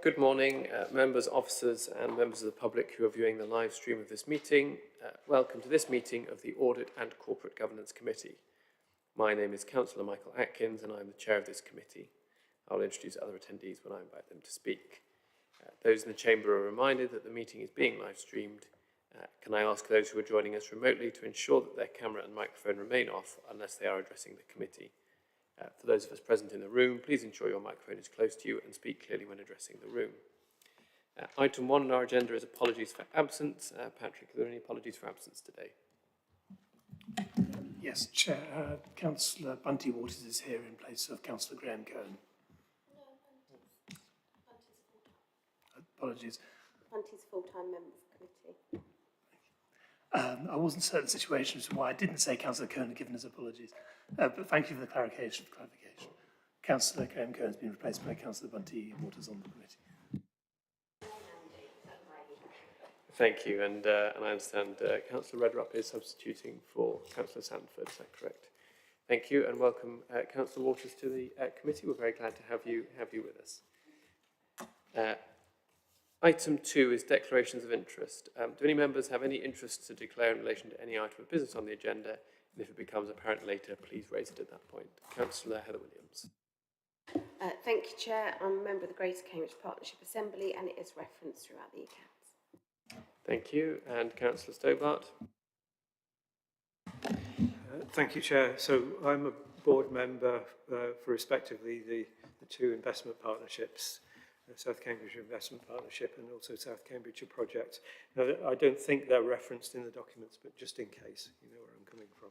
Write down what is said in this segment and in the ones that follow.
Good morning, members, officers and members of the public who are viewing the live stream of this meeting. Welcome to this meeting of the Audit and Corporate Governance Committee. My name is Councillor Michael Atkins and I'm the chair of this committee. I'll introduce other attendees when I invite them to speak. Those in the chamber are reminded that the meeting is being live streamed. Can I ask those who are joining us remotely to ensure that their camera and microphone remain off unless they are addressing the committee? For those of us present in the room, please ensure your microphone is close to you and speak clearly when addressing the room. Item 1 on our agenda is apologies for absence. Patrick, are there any apologies for absence today? Yes, Chair. Councillor Bunty Waters is here in place of Councillor Graham Cohen. Apologies. Bunty's full-time member of the committee. I wasn't certain the situation as to why I didn't say Councillor Cohen had given his apologies, but thank you for the clarification. Councillor Graham Cohen has been replaced by Councillor Bunty Waters on the committee. Thank you, and I understand Councillor Redrup is substituting for Councillor Sandford, is that correct? Thank you, and welcome Councillor Waters to the committee. We're very glad to have you with us. Item 2 is declarations of interest. Do any members have any interest to declare in relation to any item of business on the agenda? And if it becomes apparent later, please raise it at that point. Councillor Heather Williams. Thank you, Chair. I'm a member of the Greater Cambridge Partnership Assembly and it is referenced throughout the accounts. Thank you. And Councillor Stobart. Thank you, Chair. So I'm a board member for respectively the two investment partnerships, South Cambridgeshire Investment Partnership and also South Cambridgeshire Project. Now, I don't think they're referenced in the documents, but just in case, you know where I'm coming from.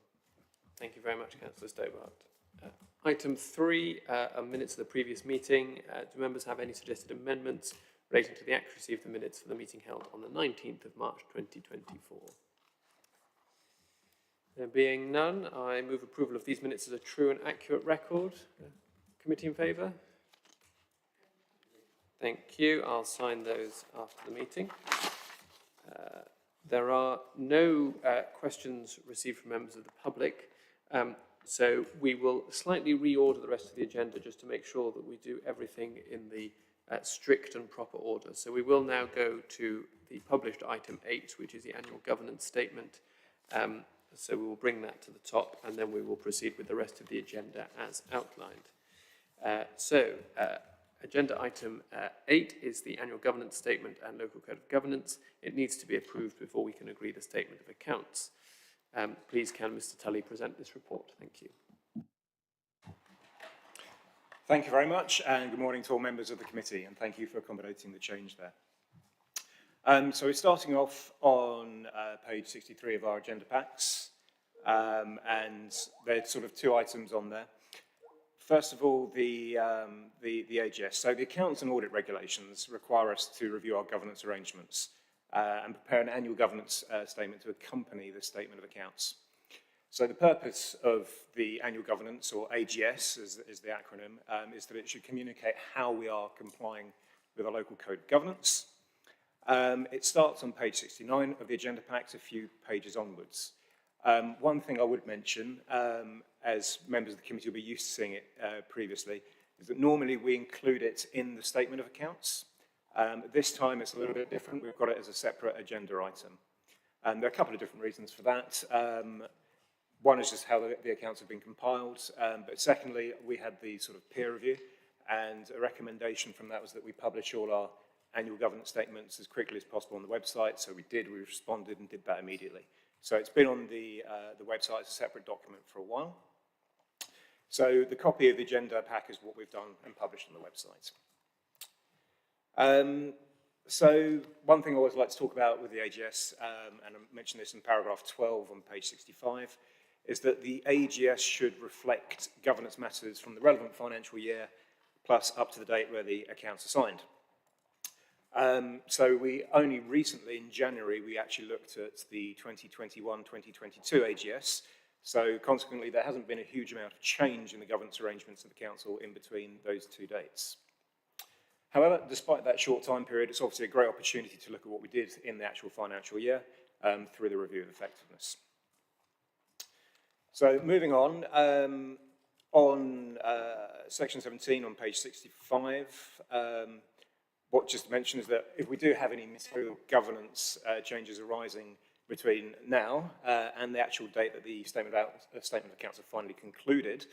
Thank you very much, Councillor Stobart. Item 3, minutes of the previous meeting. Do members have any suggested amendments relating to the accuracy of the minutes for the meeting held on the 19th of March 2024? There being none, I move approval of these minutes as a true and accurate record. Committee in favour? Thank you. I'll sign those after the meeting. There are no questions received from members of the public, so we will slightly reorder the rest of the agenda just to make sure that we do everything in the strict and proper order. So we will now go to the published item 8, which is the annual governance statement. So we will bring that to the top and then we will proceed with the rest of the agenda as outlined. Agenda item 8 is the annual governance statement and local code of governance. It needs to be approved before we can agree the statement of accounts. Please can Mr. Tully present this report? Thank you. Thank you very much and good morning to all members of the committee and thank you for accommodating the change there. So we're starting off on page 63 of our agenda packs and there's sort of two items on there. First of all, the AGS. So the accounts and audit regulations require us to review our governance arrangements and prepare an annual governance statement to accompany the statement of accounts. So the purpose of the annual governance, or AGS is the acronym, is that it should communicate how we are complying with our local code of governance. It starts on page 69 of the agenda packs, a few pages onwards. One thing I would mention, as members of the committee will be used to seeing it previously, is that normally we include it in the statement of accounts. This time it's a little bit different. We've got it as a separate agenda item. There are a couple of different reasons for that. One is just how the accounts have been compiled, but secondly, we had the sort of peer review, and a recommendation from that was that we publish all our annual governance statements as quickly as possible on the website. So we responded and did that immediately. So it's been on the website as a separate document for a while. So the copy of the agenda pack is what we've done and published on the website. So one thing I always like to talk about with the AGS, and I mentioned this in paragraph 12 on page 65, is that the AGS should reflect governance matters from the relevant financial year, plus up to the date where the accounts are signed. So we only recently, in January, we actually looked at the 2021-2022 AGS. So consequently, there hasn't been a huge amount of change in the governance arrangements of the council in between those two dates. However, despite that short time period, it's obviously a great opportunity to look at what we did in the actual financial year through the review of effectiveness. So moving on section 17 on page 65, what just to mention is that if we do have any material governance changes arising between now and the actual date that the statement of accounts are finally concluded,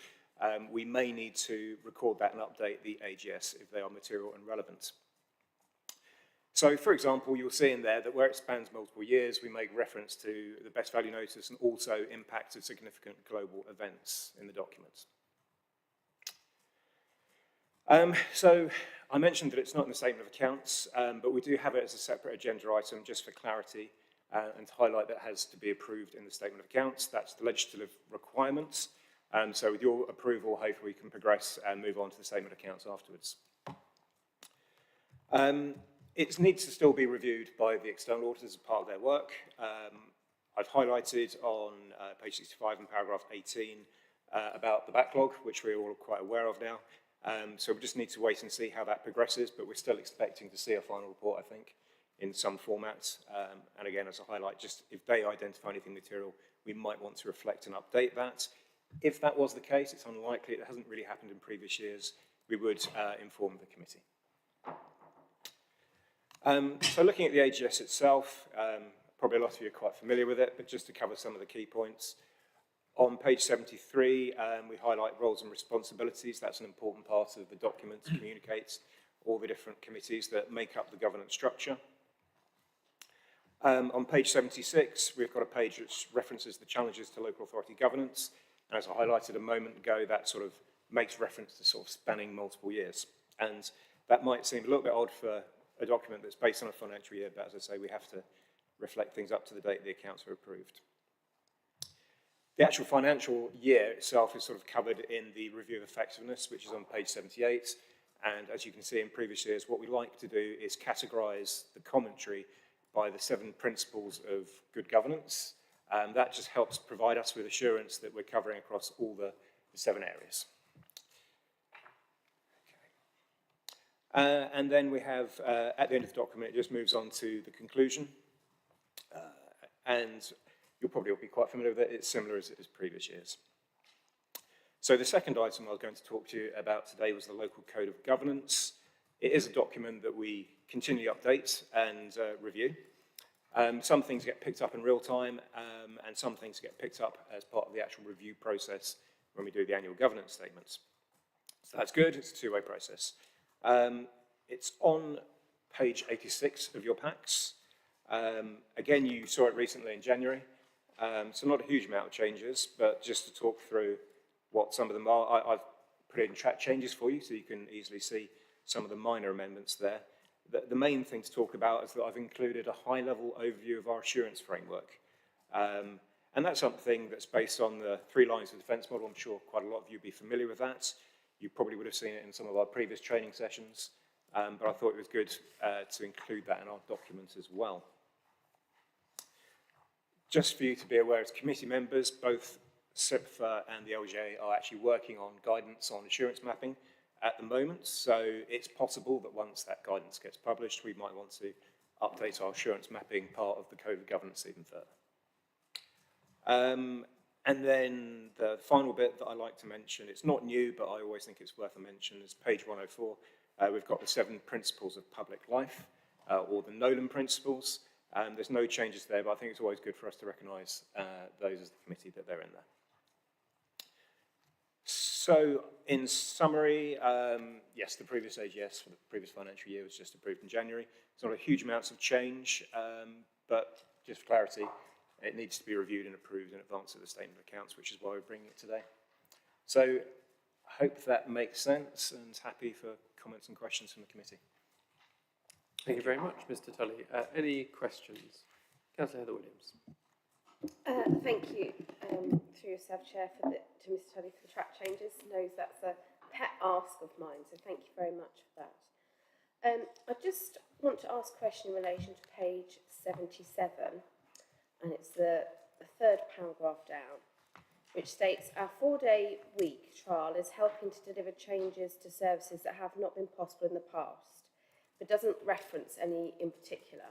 we may need to record that and update the AGS if they are material and relevant. So, for example, you'll see in there that where it spans multiple years, we make reference to the best value notice and also impact of significant global events in the documents. So I mentioned that it's not in the statement of accounts, but we do have it as a separate agenda item just for clarity and to highlight that it has to be approved in the statement of accounts. That's the legislative requirements. So with your approval, hopefully we can progress and move on to the statement of accounts afterwards. It needs to still be reviewed by the external auditors as part of their work. I've highlighted on page 65 and paragraph 18 about the backlog, which we're all quite aware of now. So we just need to wait and see how that progresses, but we're still expecting to see a final report, I think, in some formats. And again, as a highlight, just if they identify anything material, we might want to reflect and update that. If that was the case, it's unlikely, it hasn't really happened in previous years, we would inform the committee. So looking at the AGS itself, probably a lot of you are quite familiar with it, but just to cover some of the key points. On page 73, we highlight roles and responsibilities. That's an important part of the document to communicate all the different committees that make up the governance structure. On page 76, we've got a page which references the challenges to local authority governance. And as I highlighted a moment ago, that sort of makes reference to sort of spanning multiple years. And that might seem a little bit odd for a document that's based on a financial year, but as I say, we have to reflect things up to the date the accounts are approved. The actual financial year itself is sort of covered in the review of effectiveness, which is on page 78. And as you can see in previous years, what we like to do is categorise the commentary by the 7 principles of good governance. That just helps provide us with assurance that we're covering across all the 7 areas. And then we have, at the end of the document, it just moves on to the conclusion. And you'll probably all be quite familiar with it. It's similar as previous years. So the second item I was going to talk to you about today was the local code of governance. It is a document that we continually update and review. Some things get picked up in real time, and some things get picked up as part of the actual review process when we do the annual governance statements. So that's good. It's a two-way process. It's on page 86 of your packs. Again, you saw it recently in January. So not a huge amount of changes, but just to talk through what some of them are. I've put in track changes for you so you can easily see some of the minor amendments there. The main thing to talk about is that I've included a high-level overview of our assurance framework. And that's something that's based on the 3 lines of defence model. I'm sure quite a lot of you will be familiar with that. You probably would have seen it in some of our previous training sessions, but I thought it was good to include that in our document as well. Just for you to be aware, as committee members, both SIPFA and the LGA are actually working on guidance on assurance mapping at the moment, so it's possible that once that guidance gets published, we might want to update our assurance mapping part of the code of governance even further. And then the final bit that I like to mention, it's not new, but I always think it's worth a mention, is page 104. We've got the 7 principles of public life, or the Nolan principles. There's no changes there, but I think it's always good for us to recognise those as the committee that they're in there. So, in summary, yes, the previous AGS for the previous financial year was just approved in January. It's not a huge amounts of change, but just for clarity, it needs to be reviewed and approved in advance of the statement of accounts, which is why we're bringing it today. So, I hope that makes sense, and happy for comments and questions from the committee. Thank you very much, Mr. Tully. Any questions? Councillor Heather Williams. Thank you, through yourself, Chair, to Mr. Tully for the track changes. Knows that's a pet ask of mine, so thank you very much for that. I just want to ask a question in relation to page 77, and it's the 3rd paragraph down, which states, our 4-day week trial is helping to deliver changes to services that have not been possible in the past, but doesn't reference any in particular.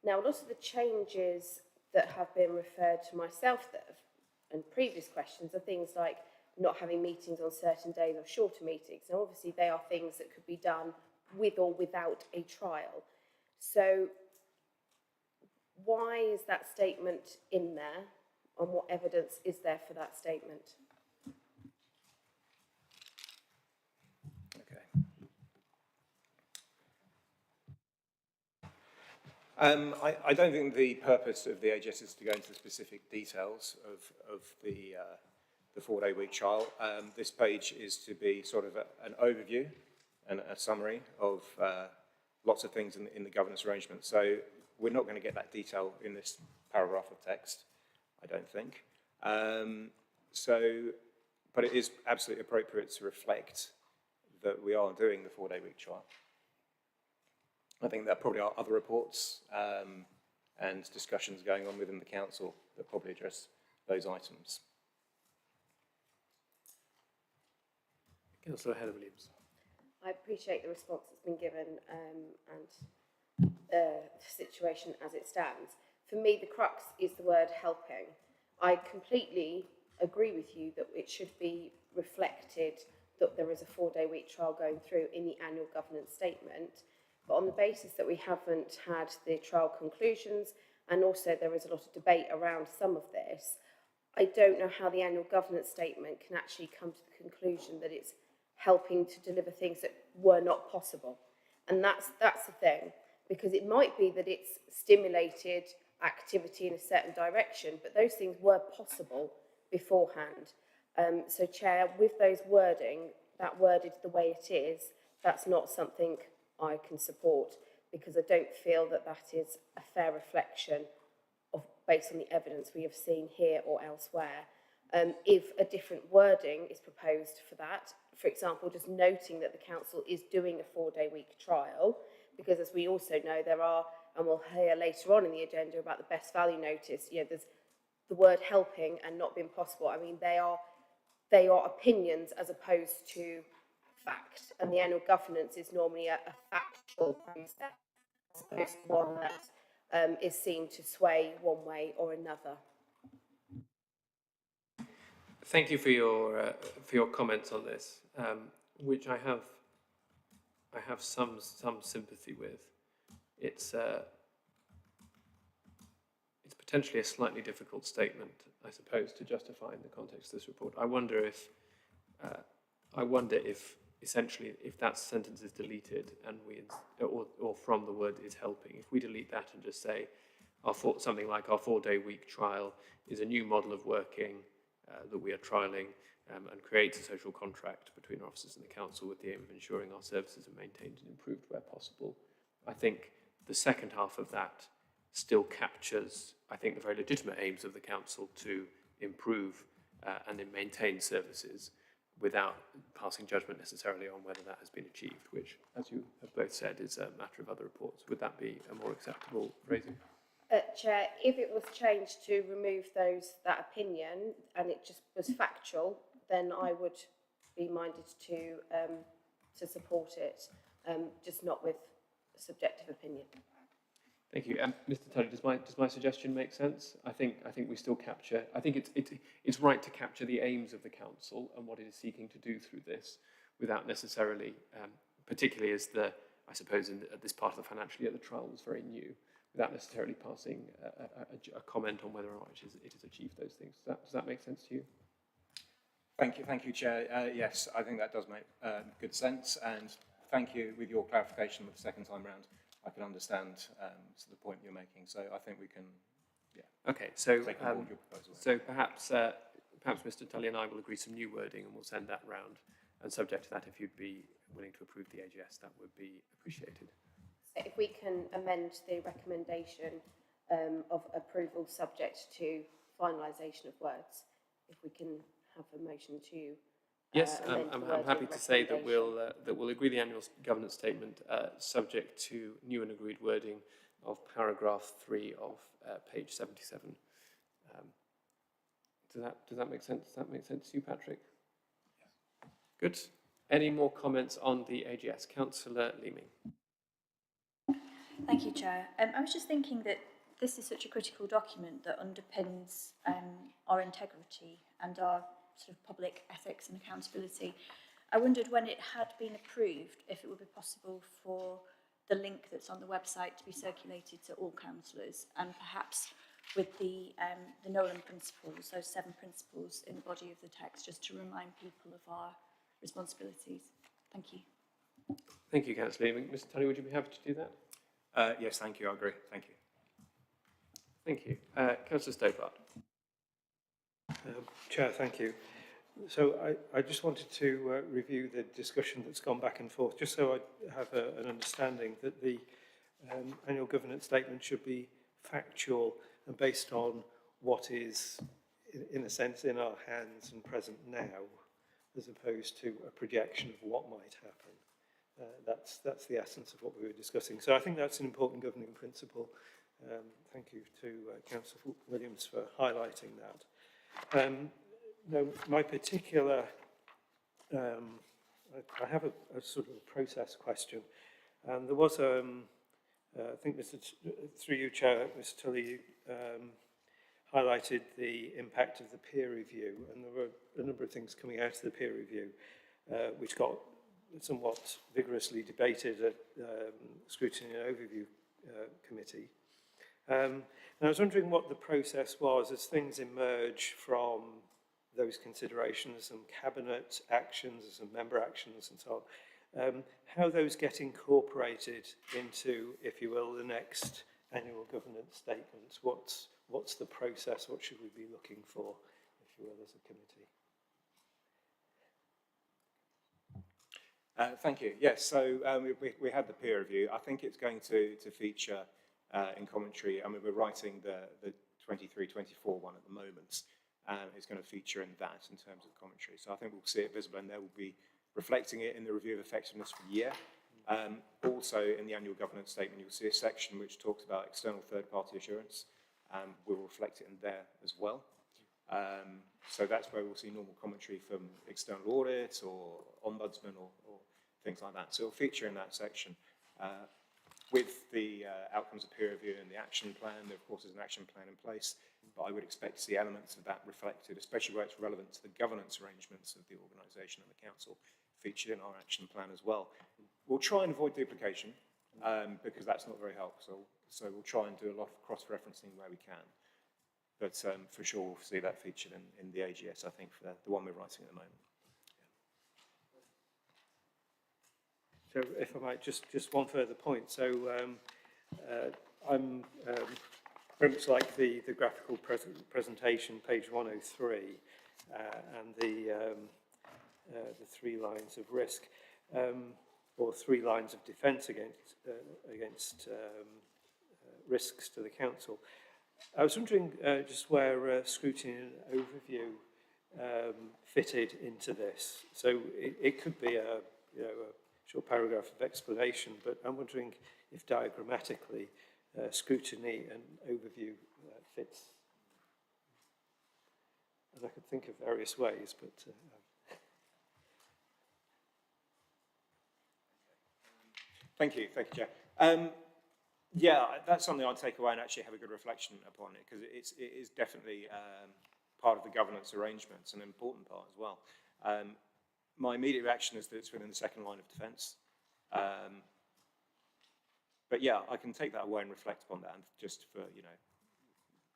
Now, a lot of the changes that have been referred to myself and previous questions are things like not having meetings on certain days or shorter meetings. Now, obviously, they are things that could be done with or without a trial. So why is that statement in there, and what evidence is there for that statement? Okay. I don't think the purpose of the AGS is to go into the specific details of the 4-day week trial. This page is to be sort of an overview and a summary of lots of things in the governance arrangement. So we're not going to get that detail in this paragraph of text, I don't think. But it is absolutely appropriate to reflect that we are doing the 4-day week trial. I think there probably are other reports and discussions going on within the council that probably address those items. Councillor Heather Williams. I appreciate the response that's been given and the situation as it stands. For me, the crux is the word helping. I completely agree with you that it should be reflected that there is a 4-day week trial going through in the annual governance statement. But on the basis that we haven't had the trial conclusions, and also there is a lot of debate around some of this, I don't know how the annual governance statement can actually come to the conclusion that it's helping to deliver things that were not possible. And that's the thing, because it might be that it's stimulated activity in a certain direction, but those things were possible beforehand. So, Chair, with those wording, that worded the way it is, that's not something I can support, because I don't feel that that is a fair reflection of, based on the evidence we have seen here or elsewhere. If a different wording is proposed for that, for example, just noting that the council is doing a 4-day week trial, because as we also know, there are, and we'll hear later on in the agenda about the best value notice, you know, there's the word helping and not being possible. I mean, they are opinions as opposed to fact, and the annual governance is normally a factual process as opposed to one that is seen to sway one way or another. Thank you for your comments on this, which I have some sympathy with. It's potentially a slightly difficult statement, I suppose, to justify in the context of this report. I wonder if essentially if that sentence is deleted and or from the word is helping, if we delete that and just say something like our 4-day week trial is a new model of working that we are trialling and creates a social contract between our officers and the council with the aim of ensuring our services are maintained and improved where possible. I think the second half of that still captures, I think, the very legitimate aims of the council to improve and then maintain services without passing judgment necessarily on whether that has been achieved, which, as you have both said, is a matter of other reports. Would that be a more acceptable phrasing? Chair, if it was changed to remove that opinion and it just was factual, then I would be minded to support it, just not with subjective opinion. Thank you. Mr. Tully, does my suggestion make sense? I think we still capture. I think it's right to capture the aims of the council and what it is seeking to do through this, without necessarily, particularly as I suppose at this part of the financial year, the trial was very new, without necessarily passing a comment on whether or not it has achieved those things. Does that make sense to you? Thank you, Chair. Yes, I think that does make good sense, and thank you with your clarification the second time round. I can understand the point you're making, so I think we can, okay, so take on board your proposal. So perhaps Mr. Tully and I will agree some new wording, and we'll send that round. And subject to that, if you'd be willing to approve the AGS, that would be appreciated. So if we can amend the recommendation of approval subject to finalisation of words, if we can have a motion to yes, I'm happy to say that we'll agree the annual governance statement subject to new and agreed wording of paragraph 3 of page 77. Does that make sense? Does that make sense to you, Patrick? Yes. Good. Any more comments on the AGS? Councillor Leaming. Thank you, Chair. I was just thinking that this is such a critical document that underpins our integrity and our sort of public ethics and accountability. I wondered when it had been approved, if it would be possible for the link that's on the website to be circulated to all councillors, and perhaps with the Nolan principles, those 7 principles in the body of the text, just to remind people of our responsibilities. Thank you. Thank you, Councillor Ewing. Mr Tully, would you be happy to do that? Yes, thank you. I agree. Thank you. Thank you. Councillor Stobart. Chair, thank you. So I just wanted to review the discussion that's gone back and forth, just so I have an understanding that the annual governance statement should be factual and based on what is, in a sense, in our hands and present now, as opposed to a projection of what might happen. That's the essence of what we were discussing. So I think that's an important governing principle. Thank you to Councillor Williams for highlighting that. No, my particular, I have a sort of a process question, and there was, I think through you, Chair, Mr Tully, highlighted the impact of the peer review, and there were a number of things coming out of the peer review, which got somewhat vigorously debated at Scrutiny and Overview Committee. And I was wondering what the process was as things emerge from those considerations and cabinet actions and member actions and so on, how those get incorporated into, if you will, the next annual governance statement. What's the process? What should we be looking for, if you will, as a committee? Thank you. Yes, so we had the peer review. I think it's going to feature in commentary. I mean, we're writing the 23-24 one at the moment. It's going to feature in that in terms of commentary. So I think we'll see it visible, and there will be reflecting it in the review of effectiveness for the year. Also, in the annual governance statement, you'll see a section which talks about external third-party assurance. We'll reflect it in there as well. So that's where we'll see normal commentary from external audit or ombudsman or things like that. So it'll feature in that section. With the outcomes of peer review and the action plan, there of course is an action plan in place, but I would expect to see elements of that reflected, especially where it's relevant to the governance arrangements of the organisation and the council, featured in our action plan as well. We'll try and avoid duplication, because that's not very helpful. So we'll try and do a lot of cross-referencing where we can. But for sure, we'll see that featured in the AGS, I think, for the one we're writing at the moment. So if I might, just one further point. So I'm very much like the graphical presentation, page 103, and the 3 lines of risk, or 3 lines of defence against risks to the council. I was wondering just where scrutiny and overview fitted into this. So it could be a short paragraph of explanation, but I'm wondering if diagrammatically scrutiny and overview fits. And I could think of various ways, but... Thank you, Chair. Yeah, that's something I'd take away and actually have a good reflection upon it, because it is definitely part of the governance arrangements, an important part as well. My immediate reaction is that it's within the second line of defence. But yeah, I can take that away and reflect upon that, and just for,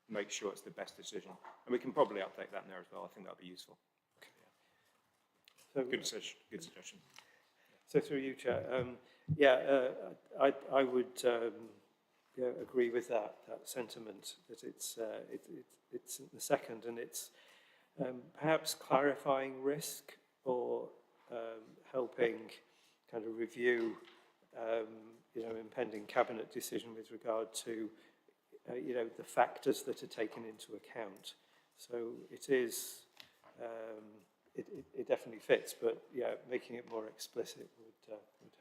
make sure it's the best decision. And we can probably update that in there as well. I think that would be useful. So, good suggestion. So through you, Chair, I would agree with that sentiment, that it's the second, and it's perhaps clarifying risk, or helping kind of review, impending cabinet decision with regard to, the factors that are taken into account. So it is, it definitely fits, but yeah, making it more explicit would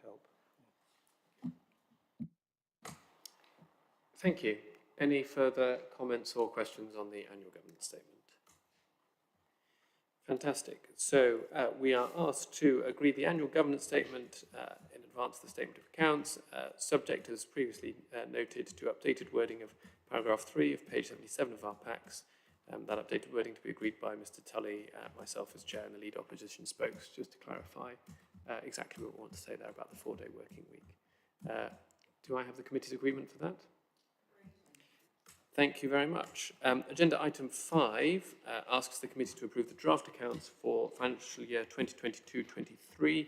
help. Thank you. Any further comments or questions on the annual governance statement? Fantastic. So we are asked to agree the annual governance statement in advance of the statement of accounts, subject as previously noted to updated wording of paragraph 3 of page 77 of our packs, That updated wording to be agreed by Mr Tully, myself as chair and the lead opposition spokes, just to clarify exactly what we want to say there about the 4-day working week. Do I have the committee's agreement for that? Thank you very much. Agenda item 5 asks the committee to approve the draft accounts for financial year 2022-23.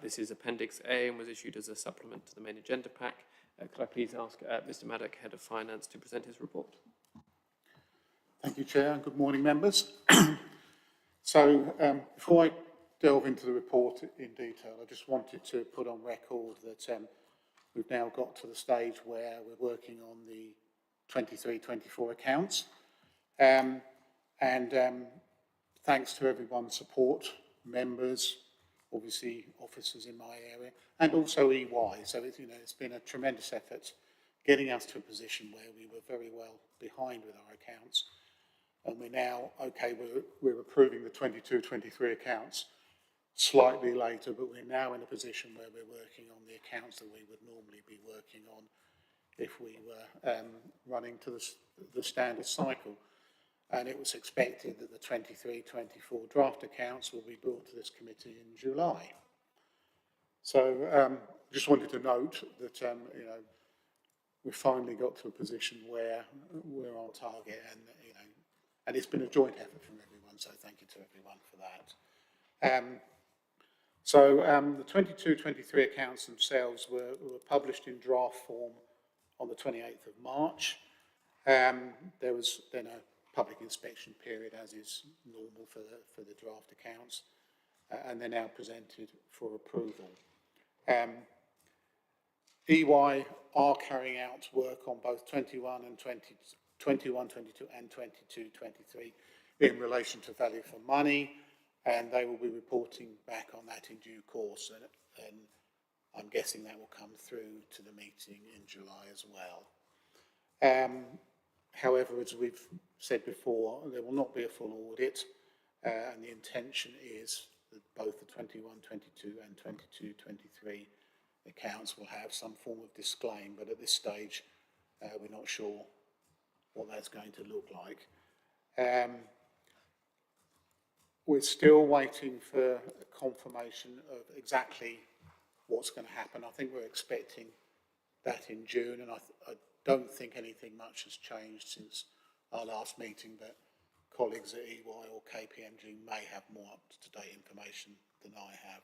This is Appendix A and was issued as a supplement to the main agenda pack. Could I please ask Mr Maddock, Head of Finance, to present his report? Thank you, Chair, and good morning, members. Before I delve into the report in detail, I just wanted to put on record that we've now got to the stage where we're working on the 23-24 accounts. Thanks to everyone's support, members, obviously officers in my area, and also EY. So it's been a tremendous effort getting us to a position where we were very well behind with our accounts. And we're now, okay, we're approving the 22-23 accounts slightly later, but we're now in a position where we're working on the accounts that we would normally be working on if we were running to the standard cycle. And it was expected that the 23-24 draft accounts will be brought to this committee in July. So just wanted to note that, we've finally got to a position where we're on target, and it's been a joint effort from everyone, so thank you to everyone for that. The 22-23 accounts themselves were published in draft form on the 28th of March. There was then a public inspection period, as is normal for the draft accounts, and they're now presented for approval. EY are carrying out work on both 21, 22 and 22, 23 in relation to value for money, and they will be reporting back on that in due course, and I'm guessing that will come through to the meeting in July as well. However, as we've said before, there will not be a full audit, and the intention is that both the 21, 22 and 22, 23 accounts will have some form of disclaim, but at this stage we're not sure what that's going to look like. We're still waiting for confirmation of exactly what's going to happen. I think we're expecting that in June, and I don't think anything much has changed since our last meeting, but colleagues at EY or KPMG may have more up-to-date information than I have.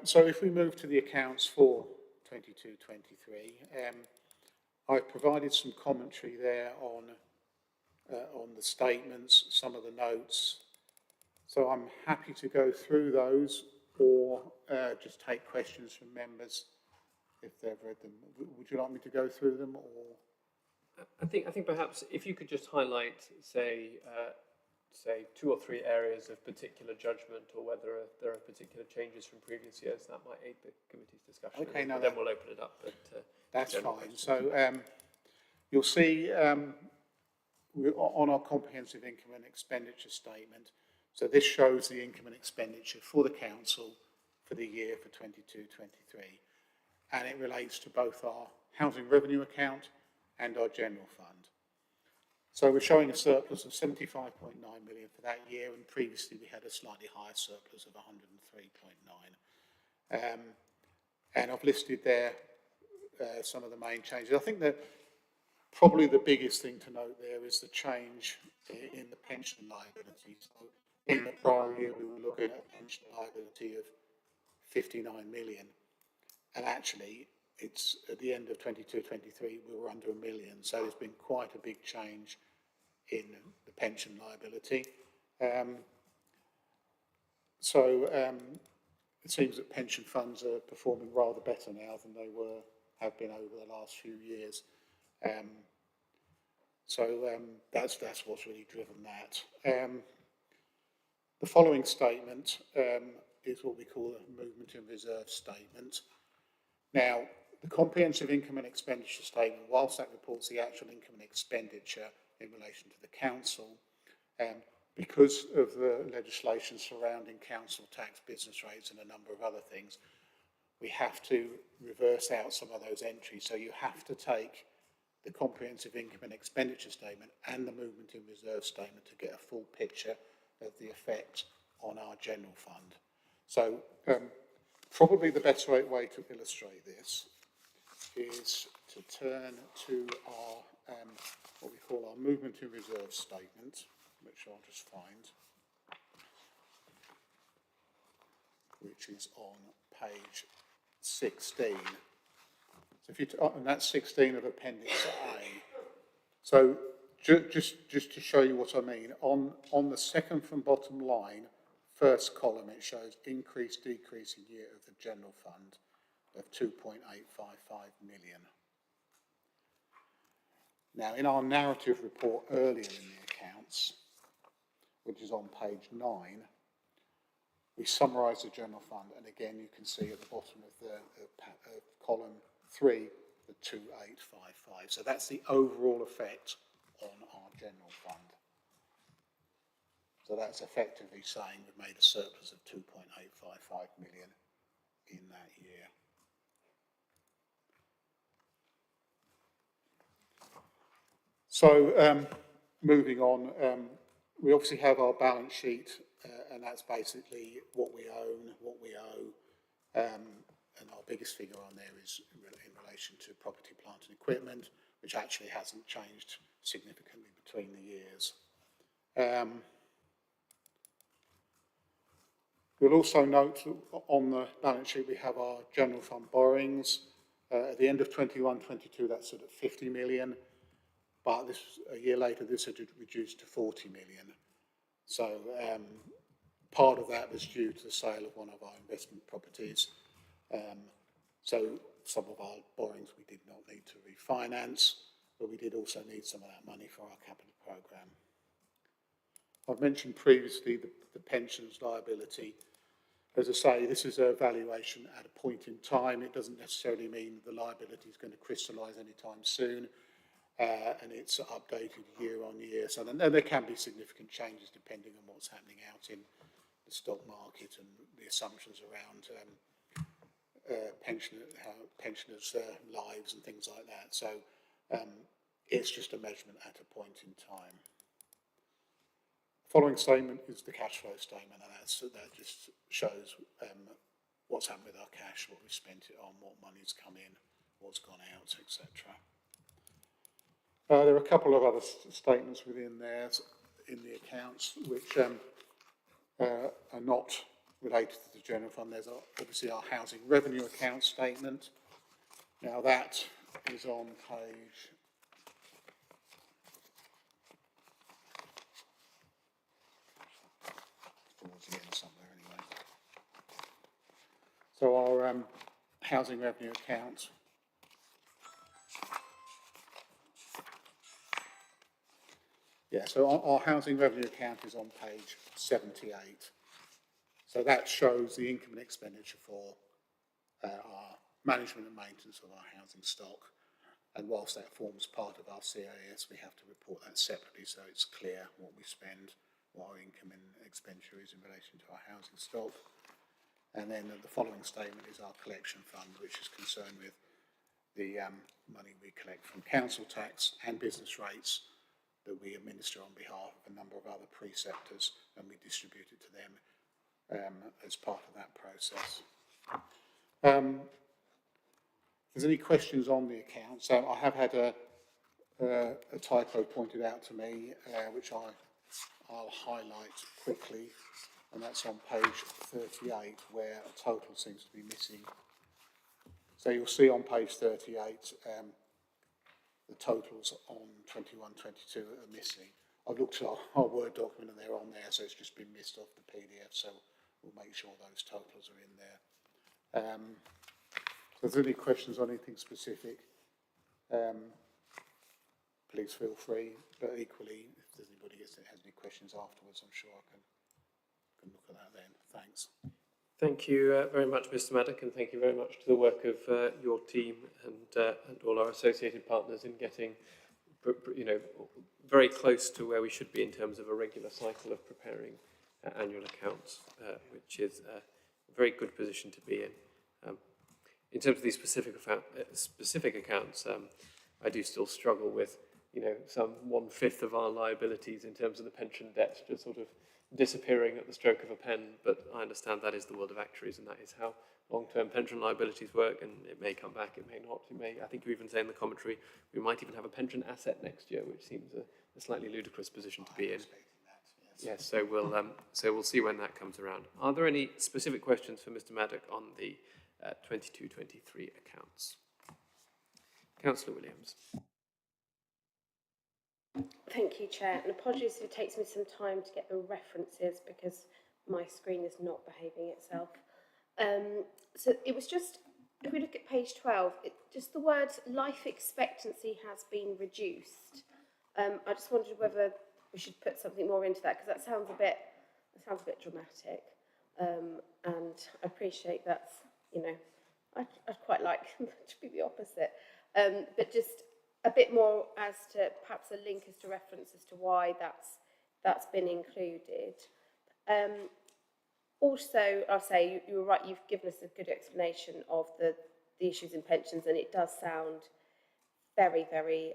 So if we move to the accounts for 22-23, I've provided some commentary there on the statements, some of the notes. So I'm happy to go through those or just take questions from members if they've read them. Would you like me to go through them, or? I think perhaps if you could just highlight, say 2 or 3 areas of particular judgment, or whether there are particular changes from previous years, that might aid the committee's discussion. Okay, no, then we'll open it up. But, that's fine. Questions. So you'll see on our comprehensive income and expenditure statement, so this shows the income and expenditure for the council for the year for 22-23, and it relates to both our housing revenue account and our general fund. So we're showing a surplus of 75.9 million for that year, and previously we had a slightly higher surplus of 103.9. And I've listed there some of the main changes. I think that probably the biggest thing to note there is the change in the pension liability. So in the prior year we were looking at a pension liability of 59 million, and actually it's at the end of 22-23 we were under 1 million, so there's been quite a big change in the pension liability. It seems that pension funds are performing rather better now than they have been over the last few years. That's what's really driven that. The following statement is what we call a movement in reserve statement. Now, the comprehensive income and expenditure statement, whilst that reports the actual income and expenditure in relation to the council, because of the legislation surrounding council tax, business rates and a number of other things, we have to reverse out some of those entries. So you have to take the comprehensive income and expenditure statement and the movement in reserve statement to get a full picture of the effect on our general fund. So probably the best way to illustrate this is to turn to our what we call our movement in reserve statement, which I'll just find, which is on page 16. So if you and that's 16 of Appendix A. So just to show you what I mean, on the second from bottom line, first column, it shows increase, decrease in year of the general fund of 2.855 million. Now, in our narrative report earlier in the accounts, which is on page 9, we summarise the general fund, and again, you can see at the bottom of the column 3, the 2.855. So that's the overall effect on our general fund. So that's effectively saying we've made a surplus of 2.855 million in that year. So moving on, we obviously have our balance sheet, and that's basically what we own, what we owe, and our biggest figure on there is in relation to property, plant and equipment, which actually hasn't changed significantly between the years. We'll also note on the balance sheet we have our general fund borrowings. At the end of 21-22, that's sort of 50 million, but this, a year later this had reduced to 40 million. So part of that was due to the sale of one of our investment properties. So some of our borrowings we did not need to refinance, but we did also need some of that money for our capital programme. I've mentioned previously the pensions liability. As I say, this is a valuation at a point in time. It doesn't necessarily mean the liability is going to crystallise anytime soon, and it's updated year on year. So then there can be significant changes depending on what's happening out in the stock market and the assumptions around pensioners' lives and things like that. So it's just a measurement at a point in time. The following statement is the cash flow statement, and that just shows what's happened with our cash, what we spent it on, what money's come in, what's gone out, etc. There are a couple of other statements within there in the accounts which are not related to the general fund. There's obviously our housing revenue account statement. Now that is on page towards the end somewhere anyway. So our housing revenue account. Yeah, so our housing revenue account is on page 78. So that shows the income and expenditure for our management and maintenance of our housing stock. And whilst that forms part of our CAS, we have to report that separately so it's clear what we spend, what our income and expenditure is in relation to our housing stock. And then the following statement is our collection fund, which is concerned with the money we collect from council tax and business rates that we administer on behalf of a number of other preceptors, and we distribute it to them as part of that process. If there's any questions on the accounts, I have had a typo pointed out to me, which I'll highlight quickly, and that's on page 38, where a total seems to be missing. So you'll see on page 38, the totals on 21-22 are missing. I've looked at our Word document and they're on there, so it's just been missed off the PDF, so we'll make sure those totals are in there. So if there's any questions on anything specific, please feel free, but equally, if there's anybody that has any questions afterwards, I'm sure I can look at that then. Thanks. Thank you very much, Mr. Maddock, and thank you very much to the work of your team and all our associated partners in getting, very close to where we should be in terms of a regular cycle of preparing annual accounts, which is a very good position to be in. In terms of these specific accounts, I do still struggle with, you know, some 1/5 of our liabilities in terms of the pension debt just sort of disappearing at the stroke of a pen. But I understand that is the world of actuaries, and that is how long-term pension liabilities work, and it may come back, it may not. It may, I think you even say in the commentary, we might even have a pension asset next year, which seems a slightly ludicrous position to be in. Yes, so we'll see when that comes around. Are there any specific questions for Mr. Maddock on the 22-23 accounts? Councillor Williams. Thank you, Chair, and apologies if it takes me some time to get the references because my screen is not behaving itself. So it was just, if we look at page 12, just the words life expectancy has been reduced. I just wondered whether we should put something more into that, because that sounds a bit dramatic, and I appreciate that's, you know, I'd quite like to be the opposite, but just a bit more as to perhaps a link as to reference as to why that's been included. Also, I'll say you were right, you've given us a good explanation of the issues in pensions, and it does sound very, very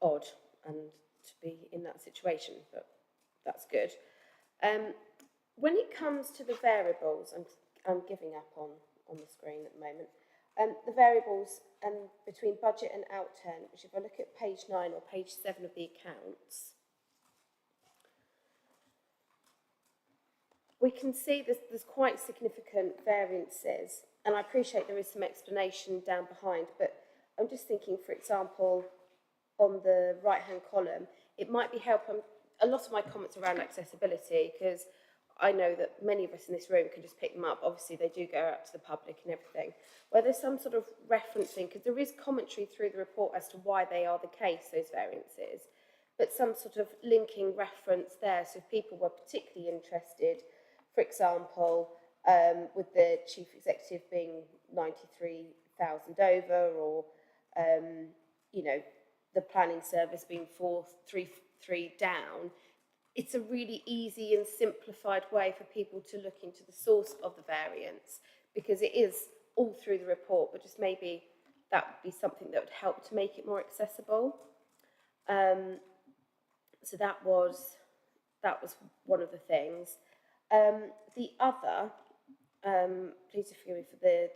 odd and to be in that situation, but that's good. When it comes to the variables, I'm giving up on the screen at the moment, the variables between budget and outturn, which if I look at page 9 or page 7 of the accounts, we can see there's quite significant variances, and I appreciate there is some explanation down behind, but I'm just thinking, for example, on the right-hand column, it might be helpful. A lot of my comments around accessibility, because I know that many of us in this room can just pick them up. Obviously, they do go out to the public and everything. Where there's some sort of referencing, because there is commentary through the report as to why they are the case, those variances, but some sort of linking reference there. So if people were particularly interested, for example, with the chief executive being 93,000 over, or, you know, the planning service being 433 down, it's a really easy and simplified way for people to look into the source of the variance, because it is all through the report, but just maybe that would be something that would help to make it more accessible. So that was one of the things. The other, please forgive me for the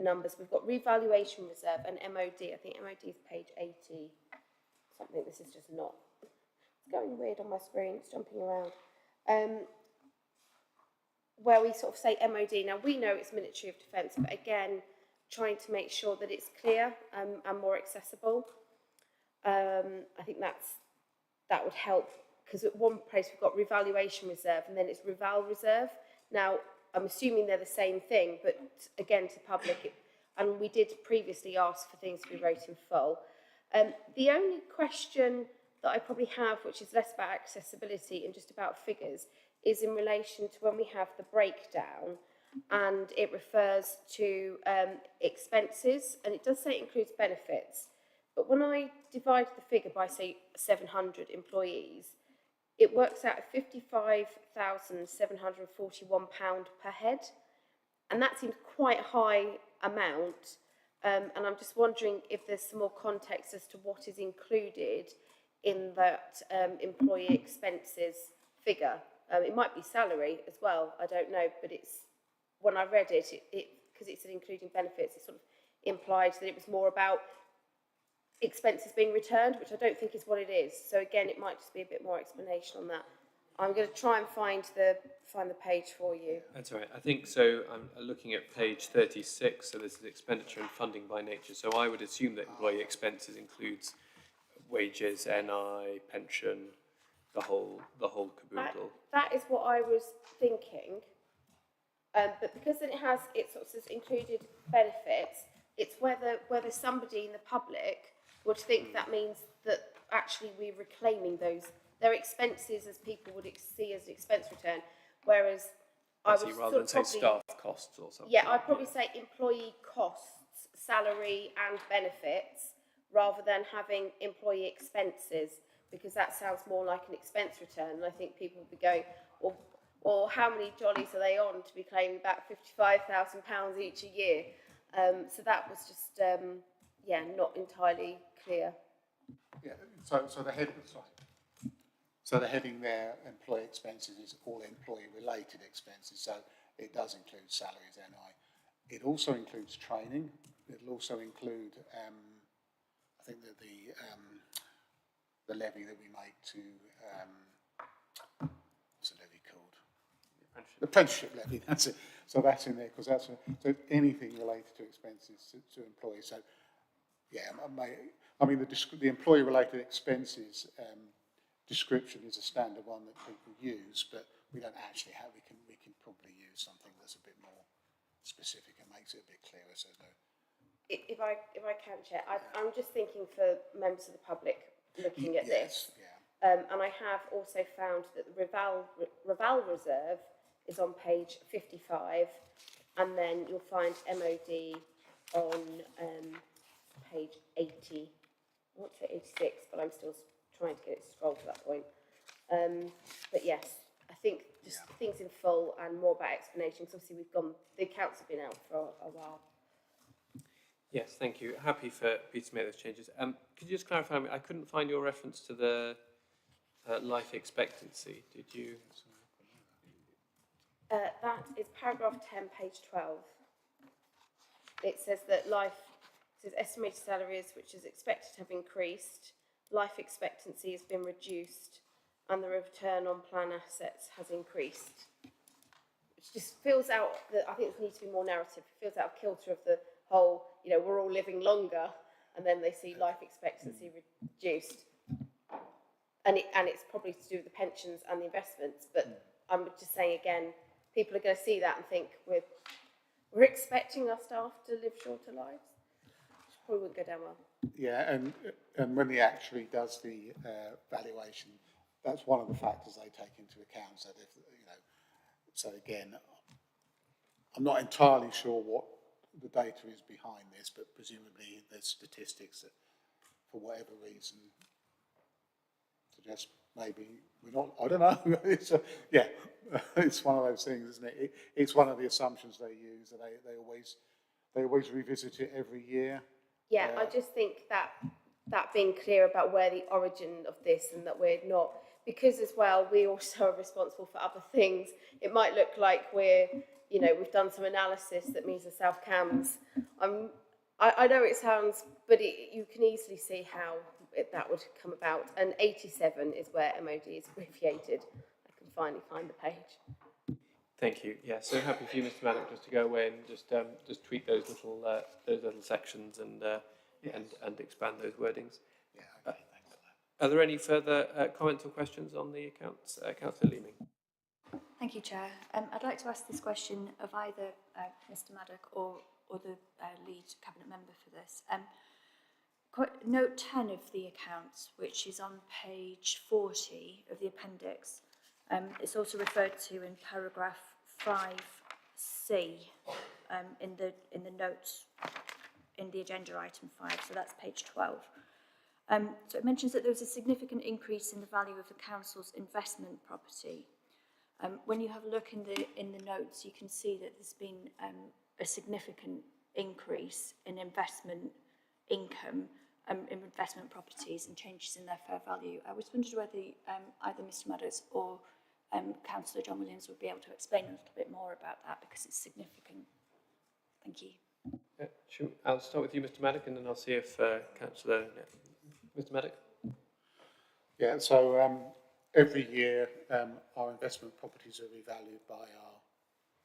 numbers, we've got revaluation reserve and MOD. I think MOD is page 80 something. This is just not, it's going weird on my screen, it's jumping around. Where we sort of say MOD, now we know it's Military of Defence, but again, trying to make sure that it's clear and more accessible. I think that would help, because at one place we've got revaluation reserve and then it's reval reserve. Now, I'm assuming they're the same thing, but again, to public, and we did previously ask for things to be wrote in full. The only question that I probably have, which is less about accessibility and just about figures, is in relation to when we have the breakdown, and it refers to expenses, and it does say it includes benefits, but when I divide the figure by, say, 700 employees, it works out at £55,741 per head, and that seems quite a high amount, and I'm just wondering if there's some more context as to what is included in that employee expenses figure. It might be salary as well, I don't know, but it's, when I read it, because it said including benefits, it sort of implied that it was more about expenses being returned, which I don't think is what it is. So again, it might just be a bit more explanation on that. I'm going to try and find the page for you. That's all right. I think so. I'm looking at page 36. So this is expenditure and funding by nature. So I would assume that employee expenses includes wages, NI, pension, the whole caboodle. That is what I was thinking. But because then it sort of says included benefits, it's whether somebody in the public would think that means that actually we're reclaiming those. They're expenses as people would see as an expense return, whereas I would rather than say staff costs or something. Yeah, I'd probably say employee costs, salary and benefits, rather than having employee expenses, because that sounds more like an expense return. And I think people would be going, or how many jollies are they on to be claiming back £55,000 each a year? So that was just not entirely clear. Yeah, so the head, sorry. So the heading there, employee expenses, is all employee-related expenses, so it does include salaries, NI. It also includes training. It'll also include, I think that the levy that we make to, what's the levy called? The apprenticeship levy, that's it. So that's in there, because that's so anything related to expenses to employees. So, yeah, I mean, the employee-related expenses description is a standard one that people use, but we don't actually have. We can probably use something that's a bit more specific and makes it a bit clearer. So no. If I can, Chair, I'm just thinking for members of the public looking at this. Yeah. And I have also found that the Reval Reserve is on page 55, and then you'll find MOD on page 80. I want to say 86, but I'm still trying to get it to scroll to that point. But yes, I think just things in full and more about explanations. Obviously, the accounts have been out for a while. Yes, thank you. Happy for Peter to make those changes. Could you just clarify? I couldn't find your reference to the life expectancy. Did you? That is paragraph 10, page 12. It says that estimated salaries, which is expected to have increased, life expectancy has been reduced, and the return on plan assets has increased. Which just fills out I think it needs to be more narrative. It fills out a kilter of the whole, we're all living longer, and then they see life expectancy reduced. And it's probably to do with the pensions and the investments, but I'm just saying again, people are going to see that and think we're expecting our staff to live shorter lives. Which probably wouldn't go down well. Yeah, and when he actually does the valuation, that's one of the factors they take into account. So if so again, I'm not entirely sure what the data is behind this, but presumably there's statistics that, for whatever reason, suggest maybe we're not. I don't know. It's one of those things, isn't it? It's one of the assumptions they use, that they always revisit it every year. Yeah, I just think that being clear about where the origin of this, and that we're not, because as well we also are responsible for other things. It might look like we've done some analysis that means the South Cams. I know it sounds, but you can easily see how that would come about. And 87 is where MOD is abbreviated. I can finally find the page. Thank you. Yeah, so happy for you, Mr. Maddock, just to go away and just tweak those little sections and expand those wordings. Yeah, okay, thanks for that. Are there any further comments or questions on the accounts? Councillor Leaming. Thank you, Chair. I'd like to ask this question of either Mr. Maddock or the lead cabinet member for this. Note 10 of the accounts, which is on page 40 of the appendix, it's also referred to in paragraph 5C in the notes in the agenda item 5, so that's page 12. So it mentions that there was a significant increase in the value of the council's investment property. When you have a look in the notes, you can see that there's been a significant increase in investment income, in investment properties, and changes in their fair value. I was wondering whether either Mr. Maddox or Councillor John Williams would be able to explain a little bit more about that, because it's significant. Thank you. I'll start with you, Mr. Maddock, and then I'll see if Councillor... Mr. Maddock? Yeah, so every year our investment properties are revalued by our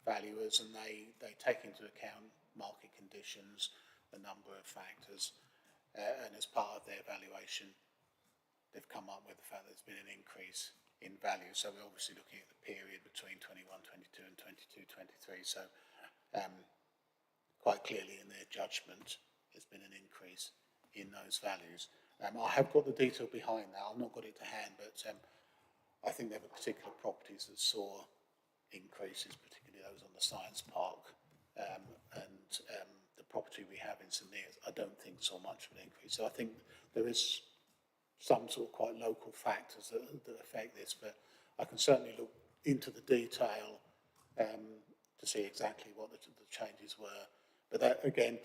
valuers, and they take into account market conditions, a number of factors, and as part of their valuation they've come up with the fact that there's been an increase in value. So we're obviously looking at the period between 21-22 and 22-23, so quite clearly in their judgment there's been an increase in those values. I have got the detail behind that. I've not got it to hand, but I think there were particular properties that saw increases, particularly those on the Science Park, and the property we have in St Neots, I don't think saw much of an increase. So I think there is some sort of quite local factors that affect this, but I can certainly look into the detail to see exactly what the changes were. But that, again,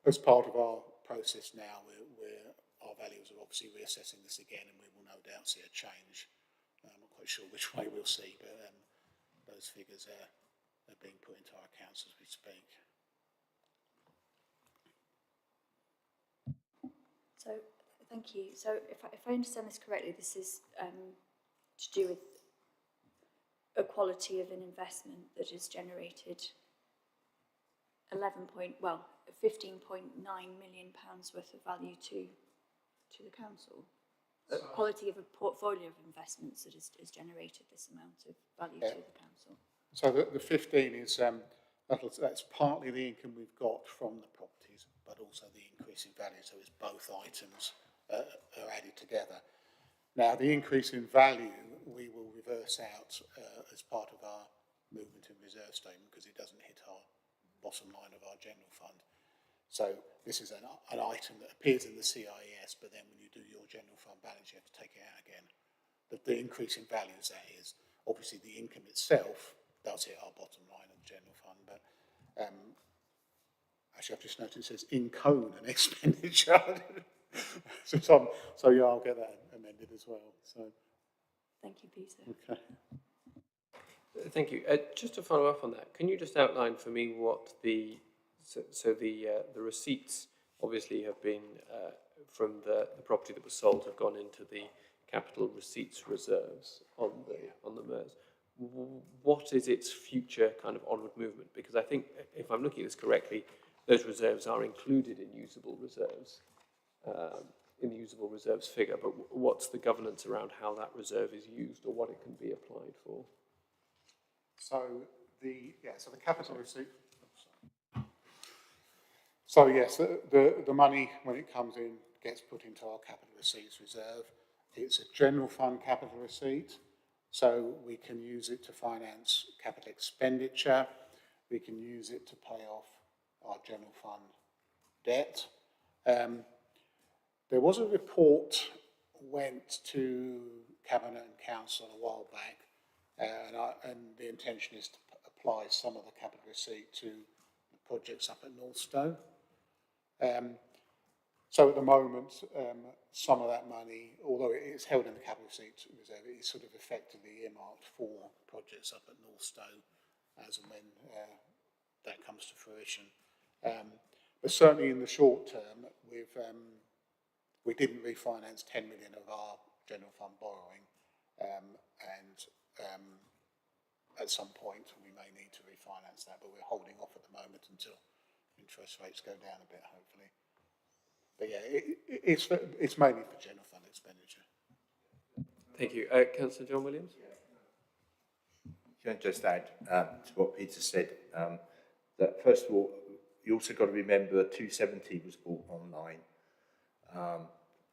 as part of our process now where our values are obviously reassessing this again, and we will no doubt see a change. I'm not quite sure which way we'll see, but those figures are being put into our accounts as we speak. So, thank you. So, if I understand this correctly, this is to do with a quality of an investment that has generated 15.9 million pounds worth of value to the council. A quality of a portfolio of investments that has generated this amount of value to the council. So the 15 is that's partly the income we've got from the properties, but also the increase in value. So it's both items are added together. Now the increase in value we will reverse out as part of our movement and reserve statement, because it doesn't hit our bottom line of our general fund. So this is an item that appears in the CIS, but then when you do your general fund balance, you have to take it out again. The increase in values, that is, obviously the income itself does hit our bottom line of the general fund, but actually I've just noticed it says in cone and expenditure. so yeah, I'll get that amended as well. So thank you, Peter. Okay. Thank you. Just to follow up on that, can you just outline for me what the receipts obviously have been from the property that was sold have gone into the capital receipts reserves on the MERS. What is its future kind of onward movement? Because I think, if I'm looking at this correctly, those reserves are included in usable reserves, in the usable reserves figure. But what's the governance around how that reserve is used, or what it can be applied for? So the capital receipt. So yes, the money, when it comes in, gets put into our capital receipts reserve. It's a general fund capital receipt, so we can use it to finance capital expenditure. We can use it to pay off our general fund debt. There was a report went to Cabinet and Council a while back, and the intention is to apply some of the capital receipt to the projects up at Northstowe. So at the moment, some of that money, although it's held in the capital receipt reserve, it is sort of effectively earmarked for projects up at Northstowe as and when that comes to fruition. But certainly in the short term, we didn't refinance 10 million of our general fund borrowing, and at some point we may need to refinance that, but we're holding off at the moment until interest rates go down a bit, hopefully. But yeah, it's mainly for general fund expenditure. Thank you. Councillor John Williams? Can I just add to what Peter said, that first of all, you also got to remember 270 was bought online.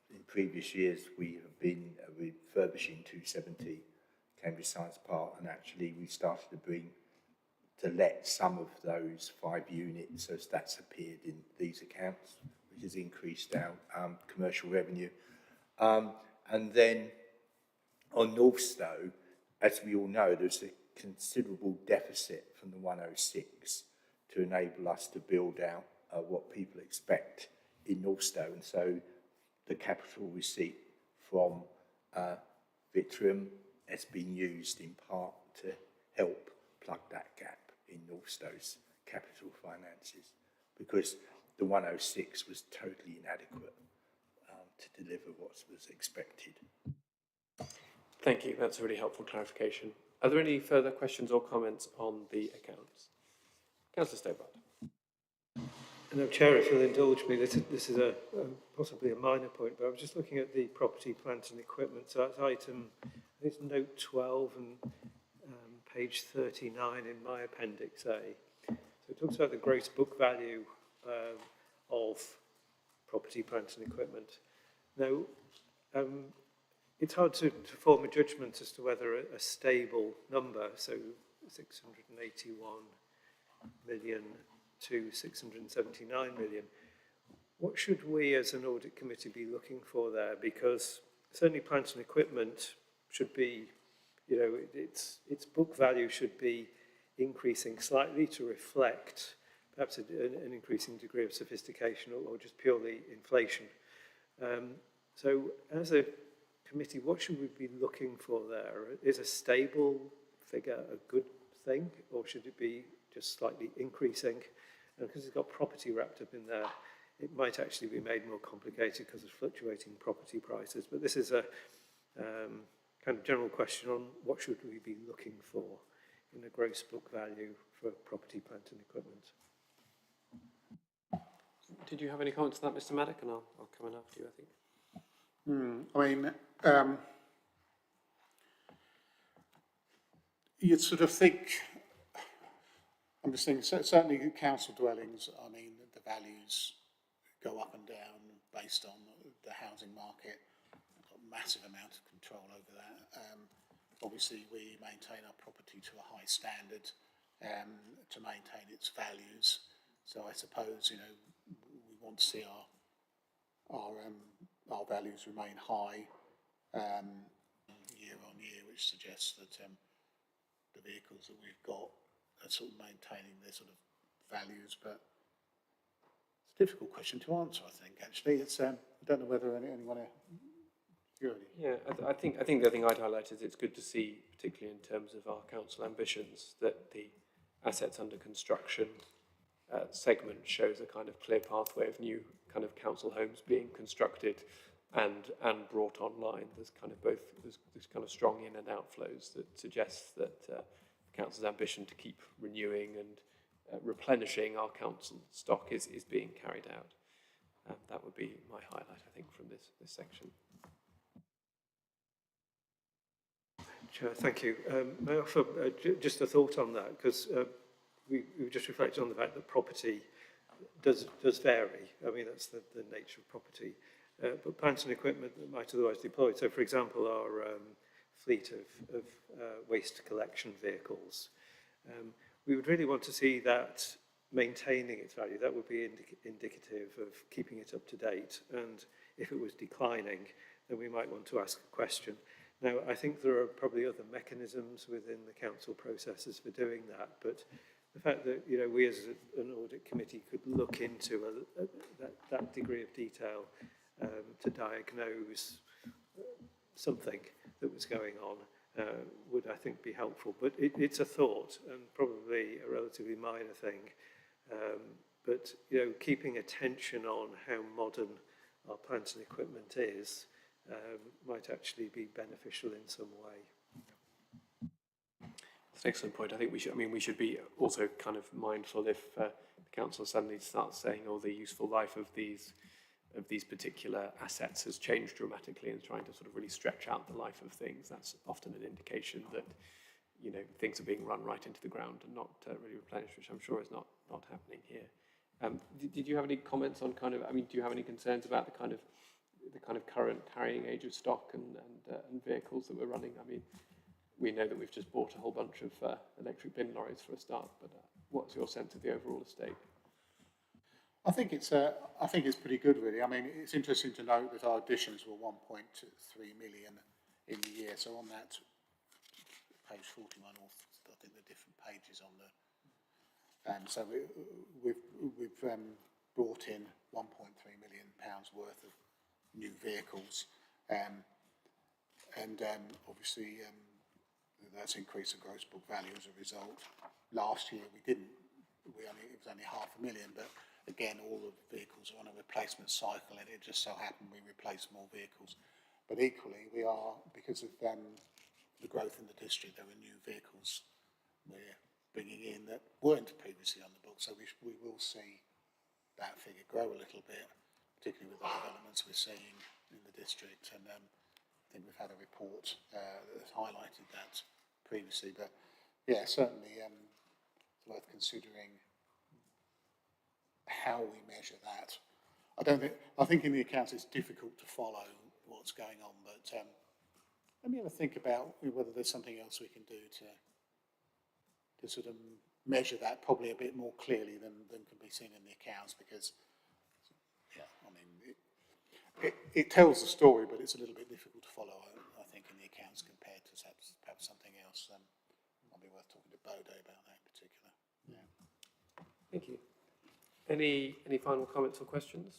In previous years, we have been refurbishing 270 Cambridge Science Park, and actually we started to let some of those 5 units, so that's appeared in these accounts, which has increased our commercial revenue. And then on Northstowe, as we all know, there's a considerable deficit from the 106 to enable us to build out what people expect in Northstowe. And so the capital receipt from Vitrium has been used in part to help plug that gap in Northstowe's capital finances, because the 106 was totally inadequate to deliver what was expected. Thank you. That's a really helpful clarification. Are there any further questions or comments on the accounts? Councillor Stobart. No, Chair, if you'll indulge me, this is possibly a minor point, but I was just looking at the property, plant and equipment. So that's item, I think it's note 12 and page 39 in my appendix A. So it talks about the gross book value of property, plant and equipment. Now, it's hard to form a judgment as to whether a stable number, so 681 million to 679 million, what should we as an audit committee be looking for there? Because certainly plant and equipment should be, you know, its book value should be increasing slightly to reflect perhaps an increasing degree of sophistication or just purely inflation. So as a committee, what should we be looking for there? Is a stable figure a good thing, or should it be just slightly increasing? Because it's got property wrapped up in there, it might actually be made more complicated because of fluctuating property prices. But this is a kind of general question on what should we be looking for in a gross book value for property, plant and equipment. Did you have any comments on that, Mr. Maddock? And I'll come in after you, I think. I mean, you'd sort of think, I'm just thinking, certainly council dwellings, I mean, the values go up and down based on the housing market. We've got a massive amount of control over that. Obviously, we maintain our property to a high standard to maintain its values. So I suppose, you know, we want to see our values remain high year on year, which suggests that the vehicles that we've got are sort of maintaining their sort of values. But it's a difficult question to answer, I think. Actually, it's I don't know whether anyone. Yeah, I think the thing I'd highlight is it's good to see, particularly in terms of our council ambitions, that the assets under construction segment shows a kind of clear pathway of new kind of council homes being constructed and brought online. There's kind of both, there's kind of strong in and outflows that suggests that the council's ambition to keep renewing and replenishing our council stock is being carried out. That would be my highlight, I think, from this section. Chair, thank you. May I offer just a thought on that, because we just reflected on the fact that property does vary. I mean, that's the nature of property. But plants and equipment that might otherwise deployed. So, for example, our fleet of waste collection vehicles. We would really want to see that maintaining its value. That would be indicative of keeping it up to date. And if it was declining, then we might want to ask a question. Now, I think there are probably other mechanisms within the council processes for doing that, but the fact that, you know, we as an audit committee could look into that degree of detail to diagnose something that was going on would, I think, be helpful. But it's a thought, and probably a relatively minor thing. But, you know, keeping attention on how modern our plant and equipment is might actually be beneficial in some way. That's an excellent point. I think we should be also kind of mindful if the council suddenly starts saying, oh, the useful life of these particular assets has changed dramatically and trying to sort of really stretch out the life of things. That's often an indication that, you know, things are being run right into the ground and not really replenished, which I'm sure is not happening here. Did you have any comments on kind of, I mean, do you have any concerns about the kind of current carrying age of stock and vehicles that we're running? I mean, we know that we've just bought a whole bunch of electric bin lorries for a start, but what's your sense of the overall estate? I think it's pretty good, really. I mean, it's interesting to note that our additions were 1.3 million in the year. So on that page 41, or I think the different pages on the, so we've brought in £1.3 million worth of new vehicles, and obviously that's increased the gross book value as a result. Last year it was only £500,000, but again, all the vehicles are on a replacement cycle, and it just so happened we replaced more vehicles. But equally, we are, because of the growth in the district, there were new vehicles we're bringing in that weren't previously on the book. So we will see that figure grow a little bit, particularly with the developments we're seeing in the district. And I think we've had a report that has highlighted that previously. But yeah, certainly it's worth considering how we measure that. I think in the accounts it's difficult to follow what's going on, but let me have a think about whether there's something else we can do to sort of measure that probably a bit more clearly than can be seen in the accounts, because yeah, I mean it tells the story, but it's a little bit difficult to follow, I think, in the accounts compared to perhaps something else. Might be worth talking to Bodo about that in particular. Yeah. Thank you. Any final comments or questions?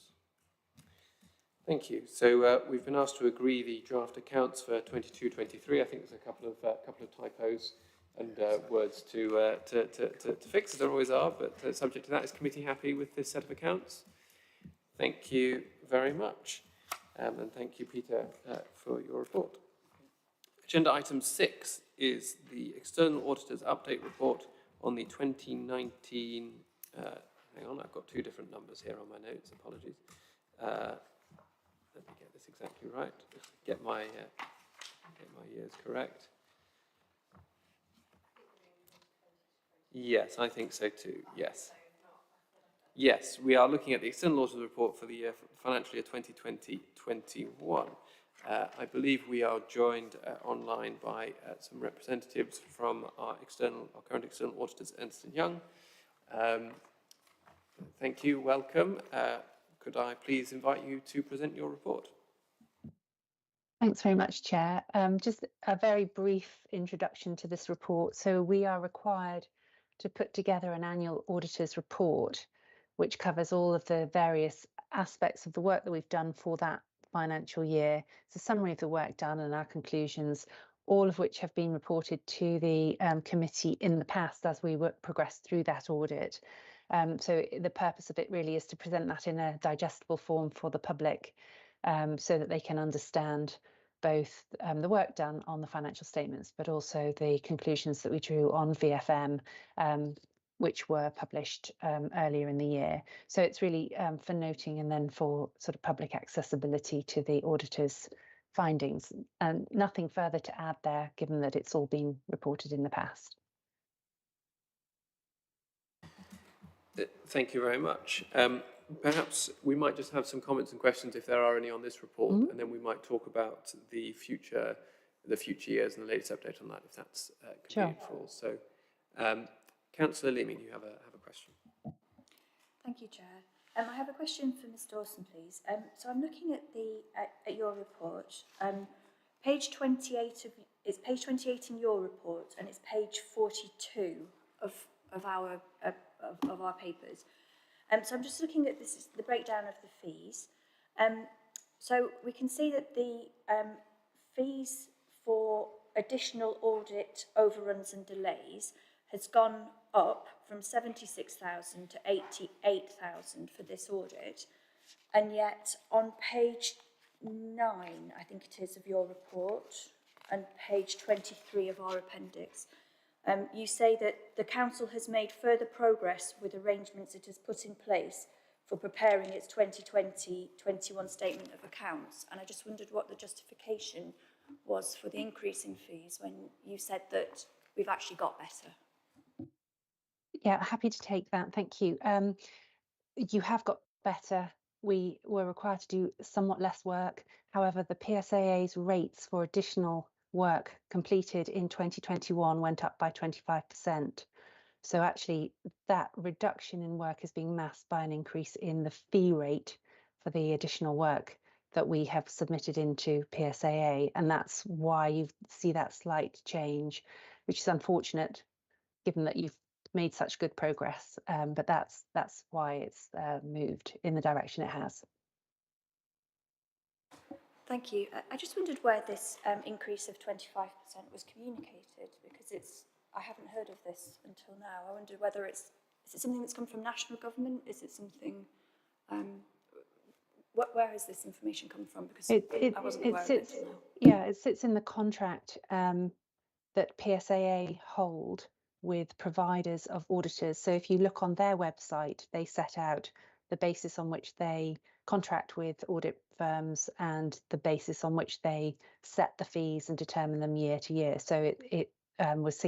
Thank you. So we've been asked to agree the draft accounts for 22-23. I think there's a couple of typos and words to fix, as there always are, but subject to that, is committee happy with this set of accounts? Thank you very much. And thank you, Peter, for your report. Agenda item 6 is the External Auditor's Update Report on the 2019... hang on, I've got two different numbers here on my notes, apologies. Let me get this exactly right, get my years correct. Yes, I think so too, yes. Yes, we are looking at the External Auditor's Report for the year, financial year 2020-21. I believe we are joined online by some representatives from our current external auditors, Ernst & Young. Thank you, welcome. Could I please invite you to present your report? Thanks very much, Chair. Just a very brief introduction to this report. So we are required to put together an annual auditor's report, which covers all of the various aspects of the work that we've done for that financial year. It's a summary of the work done and our conclusions, all of which have been reported to the committee in the past as we progressed through that audit. So the purpose of it really is to present that in a digestible form for the public, so that they can understand both the work done on the financial statements, but also the conclusions that we drew on VFM, which were published earlier in the year. So it's really for noting and then for sort of public accessibility to the auditor's findings. And nothing further to add there, given that it's all been reported in the past. Thank you very much. Perhaps we might just have some comments and questions if there are any on this report, and then we might talk about the future years and the latest update on that, if that's convenient for all. So, Councillor Leaming, you have a question. Thank you, Chair. I have a question for Ms Dawson, please. So I'm looking at your report. Page 28 it's page 28 in your report, and it's page 42 of our papers. So I'm just looking at this, the breakdown of the fees. So we can see that the fees for additional audit overruns and delays has gone up from 76,000 to 88,000 for this audit. And yet on page 9, I think it is, of your report, and page 23 of our appendix, you say that the Council has made further progress with arrangements it has put in place for preparing its 2020-21 statement of accounts. And I just wondered what the justification was for the increase in fees when you said that we've actually got better. Yeah, happy to take that. Thank you. You have got better. We were required to do somewhat less work. However, the PSAA's rates for additional work completed in 2021 went up by 25%. So actually that reduction in work is being masked by an increase in the fee rate for the additional work that we have submitted into PSAA. And that's why you see that slight change, which is unfortunate given that you've made such good progress. But that's why it's moved in the direction it has. Thank you. I just wondered where this increase of 25% was communicated, because I haven't heard of this until now. I wondered whether is it something that's come from national government? Is it something, where has this information come from? Because I wasn't aware of it until now. Yeah, it sits in the contract that PSAA hold with providers of auditors. So if you look on their website, they set out the basis on which they contract with audit firms and the basis on which they set the fees and determine them year to year. So it was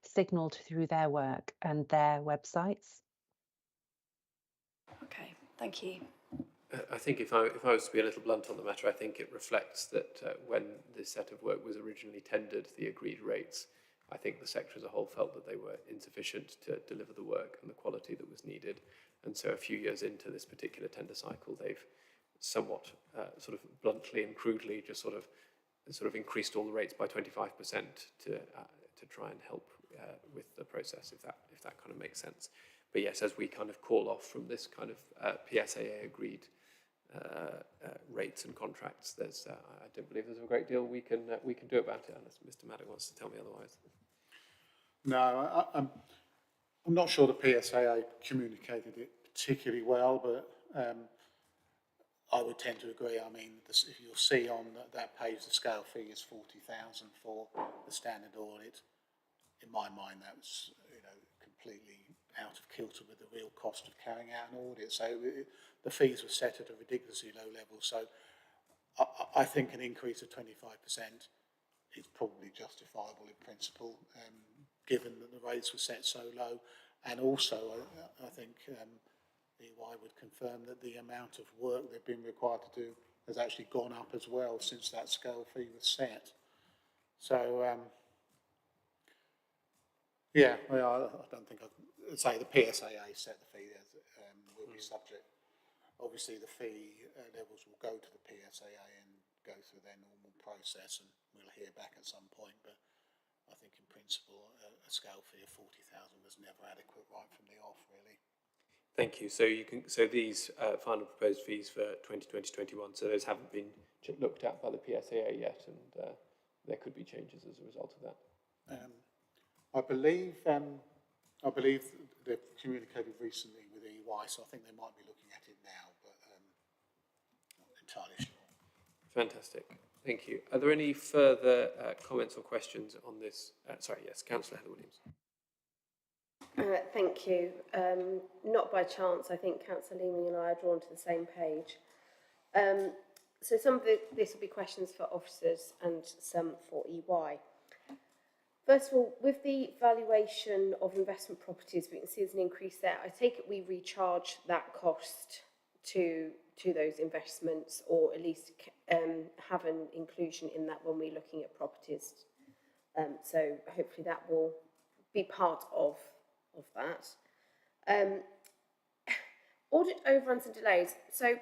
signalled through their work and their websites. Okay, thank you. I think if I was to be a little blunt on the matter, I think it reflects that when this set of work was originally tendered, the agreed rates, I think the sector as a whole felt that they were insufficient to deliver the work and the quality that was needed. And so a few years into this particular tender cycle, they've somewhat sort of bluntly and crudely just sort of increased all the rates by 25% to try and help with the process, if that kind of makes sense. But yes, as we kind of call off from this kind of PSAA agreed rates and contracts, there's I don't believe there's a great deal we can do about it, unless Mr. Maddock wants to tell me otherwise. No, I'm not sure the PSAA communicated it particularly well, but I would tend to agree. I mean, if you'll see on that page, the scale fee is 40,000 for the standard audit. In my mind, that was, completely out of kilter with the real cost of carrying out an audit. So the fees were set at a ridiculously low level. So I think an increase of 25% is probably justifiable in principle, given that the rates were set so low. And also, I think EY would confirm that the amount of work they've been required to do has actually gone up as well since that scale fee was set. So, yeah, well, I don't think I'd say the PSAA set the fee will be subject. Obviously, the fee levels will go to the PSAA and go through their normal process, and we'll hear back at some point. But I think in principle, a scale fee of 40,000 was never adequate right from the off, really. Thank you. So these final proposed fees for 2020-21, so those haven't been looked at by the PSAA yet, and there could be changes as a result of that. I believe they've communicated recently with EY, so I think they might be looking at it now, but not entirely sure. Fantastic. Thank you. Are there any further comments or questions on this? Sorry, yes, Councillor Heather Williams. Thank you. Not by chance, I think Councillor Leeming and I are drawn to the same page. So some of this will be questions for officers and some for EY. First of all, with the valuation of investment properties, we can see there's an increase there. I take it we recharge that cost to those investments, or at least have an inclusion in that when we're looking at properties. So hopefully that will be part of that. Audit overruns and delays. So,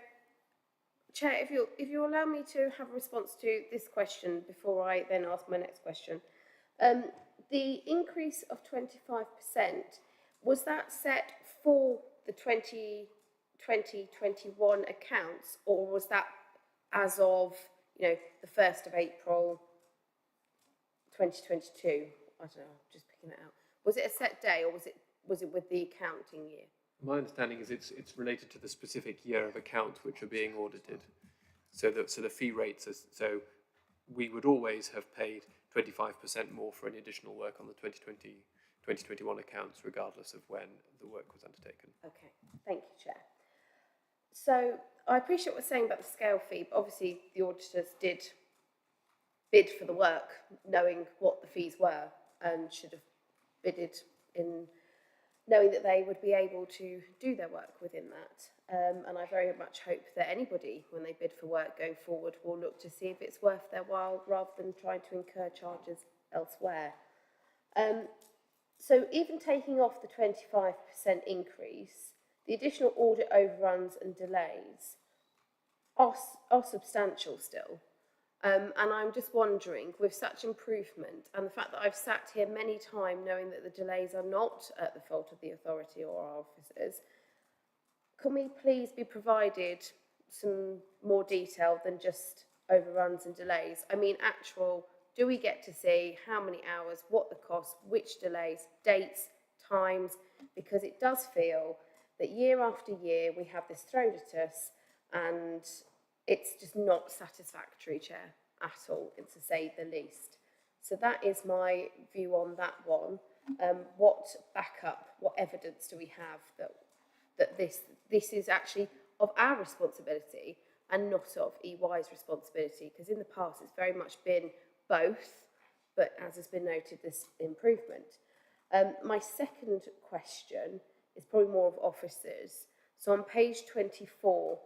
Chair, if you allow me to have a response to this question before I then ask my next question. The increase of 25%, was that set for the 2020-21 accounts, or was that as of, the 1st of April 2022? I don't know, I'm just picking it out. Was it a set day, or was it with the accounting year? My understanding is it's related to the specific year of account which are being audited. So the fee rates so we would always have paid 25% more for any additional work on the 2020-2021 accounts, regardless of when the work was undertaken. Okay, thank you, Chair. So I appreciate what you're saying about the scale fee, but obviously the auditors did bid for the work, knowing what the fees were, and should have bidded in knowing that they would be able to do their work within that. And I very much hope that anybody, when they bid for work going forward, will look to see if it's worth their while rather than trying to incur charges elsewhere. So even taking off the 25% increase, the additional audit overruns and delays are substantial still. And I'm just wondering, with such improvement and the fact that I've sat here many times knowing that the delays are not at the fault of the authority or our officers, can we please be provided some more detail than just overruns and delays? I mean, do we get to see how many hours, what the cost, which delays, dates, times? Because it does feel that year after year we have this thrown at us, and it's just not satisfactory, Chair, at all, to say the least. So that is my view on that one. What backup, what evidence do we have that this is actually of our responsibility and not of EY's responsibility? Because in the past it's very much been both, but as has been noted, this improvement. My second question is probably more of officers. So on page 24,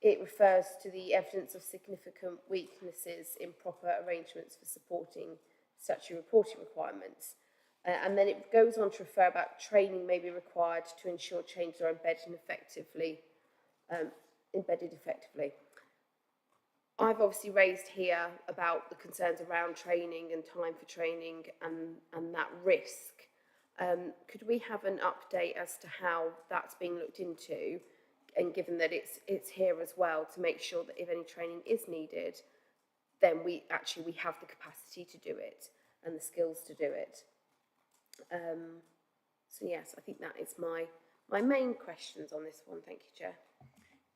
it refers to the evidence of significant weaknesses in proper arrangements for supporting statutory reporting requirements. And then it goes on to refer about training may be required to ensure changes are embedded effectively. I've obviously raised here about the concerns around training and time for training and that risk. Could we have an update as to how that's being looked into, and given that it's here as well, to make sure that if any training is needed, then we have the capacity to do it and the skills to do it. So yes, I think that is my main questions on this one. Thank you, Chair.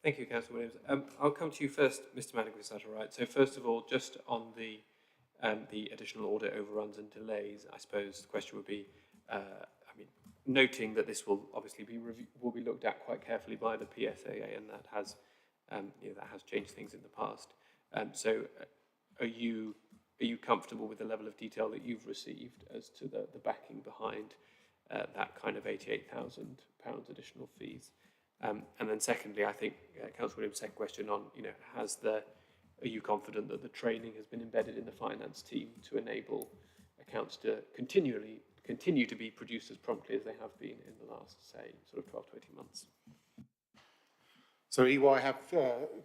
Thank you, Councillor Williams. I'll come to you first, Mr. Madigan, is that all right? So first of all, just on the additional audit overruns and delays, I suppose the question would be, noting that this will obviously be looked at quite carefully by the PSAA, and that has changed things in the past. So are you comfortable with the level of detail that you've received as to the backing behind that kind of £88,000 additional fees? And then secondly, I think Councillor Williams' second question on, are you confident that the training has been embedded in the finance team to enable accounts to continue to be produced as promptly as they have been in the last, say, sort of 12 to 18 months? So EY have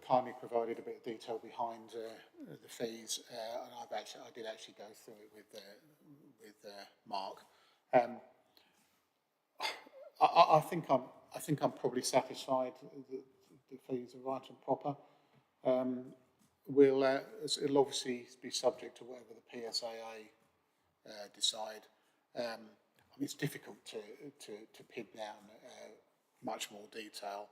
kindly provided a bit of detail behind the fees, and I did actually go through it with Mark. I think I'm probably satisfied that the fees are right and proper. It'll obviously be subject to whatever the PSAA decide. It's difficult to pin down much more detail.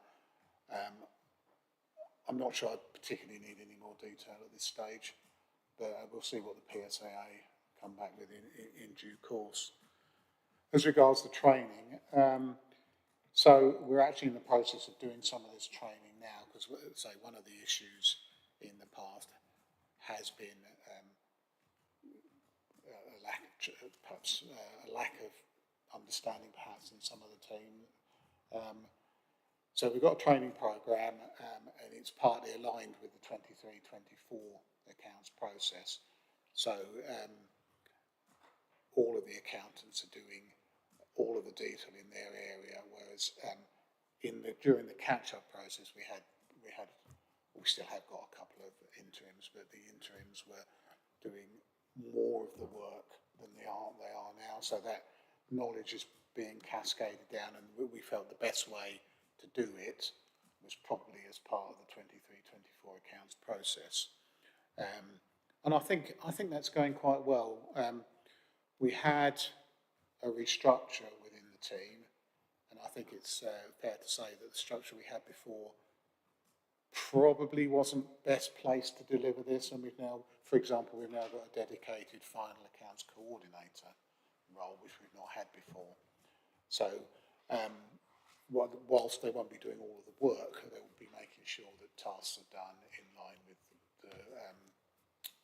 I'm not sure I particularly need any more detail at this stage, but we'll see what the PSAA come back with in due course. As regards to training, so we're actually in the process of doing some of this training now, because one of the issues in the past has been a lack of understanding perhaps in some of the team. So we've got a training programme, and it's partly aligned with the 23-24 accounts process. So all of the accountants are doing all of the detail in their area, whereas during the catch-up process we still have got a couple of interims, but the interims were doing more of the work than they are now. So that knowledge is being cascaded down, and we felt the best way to do it was probably as part of the 23-24 accounts process. And I think that's going quite well. We had a restructure within the team, and I think it's fair to say that the structure we had before probably wasn't best placed to deliver this, and we've now got a dedicated final accounts coordinator role, which we've not had before. So whilst they won't be doing all of the work, they will be making sure that tasks are done in line with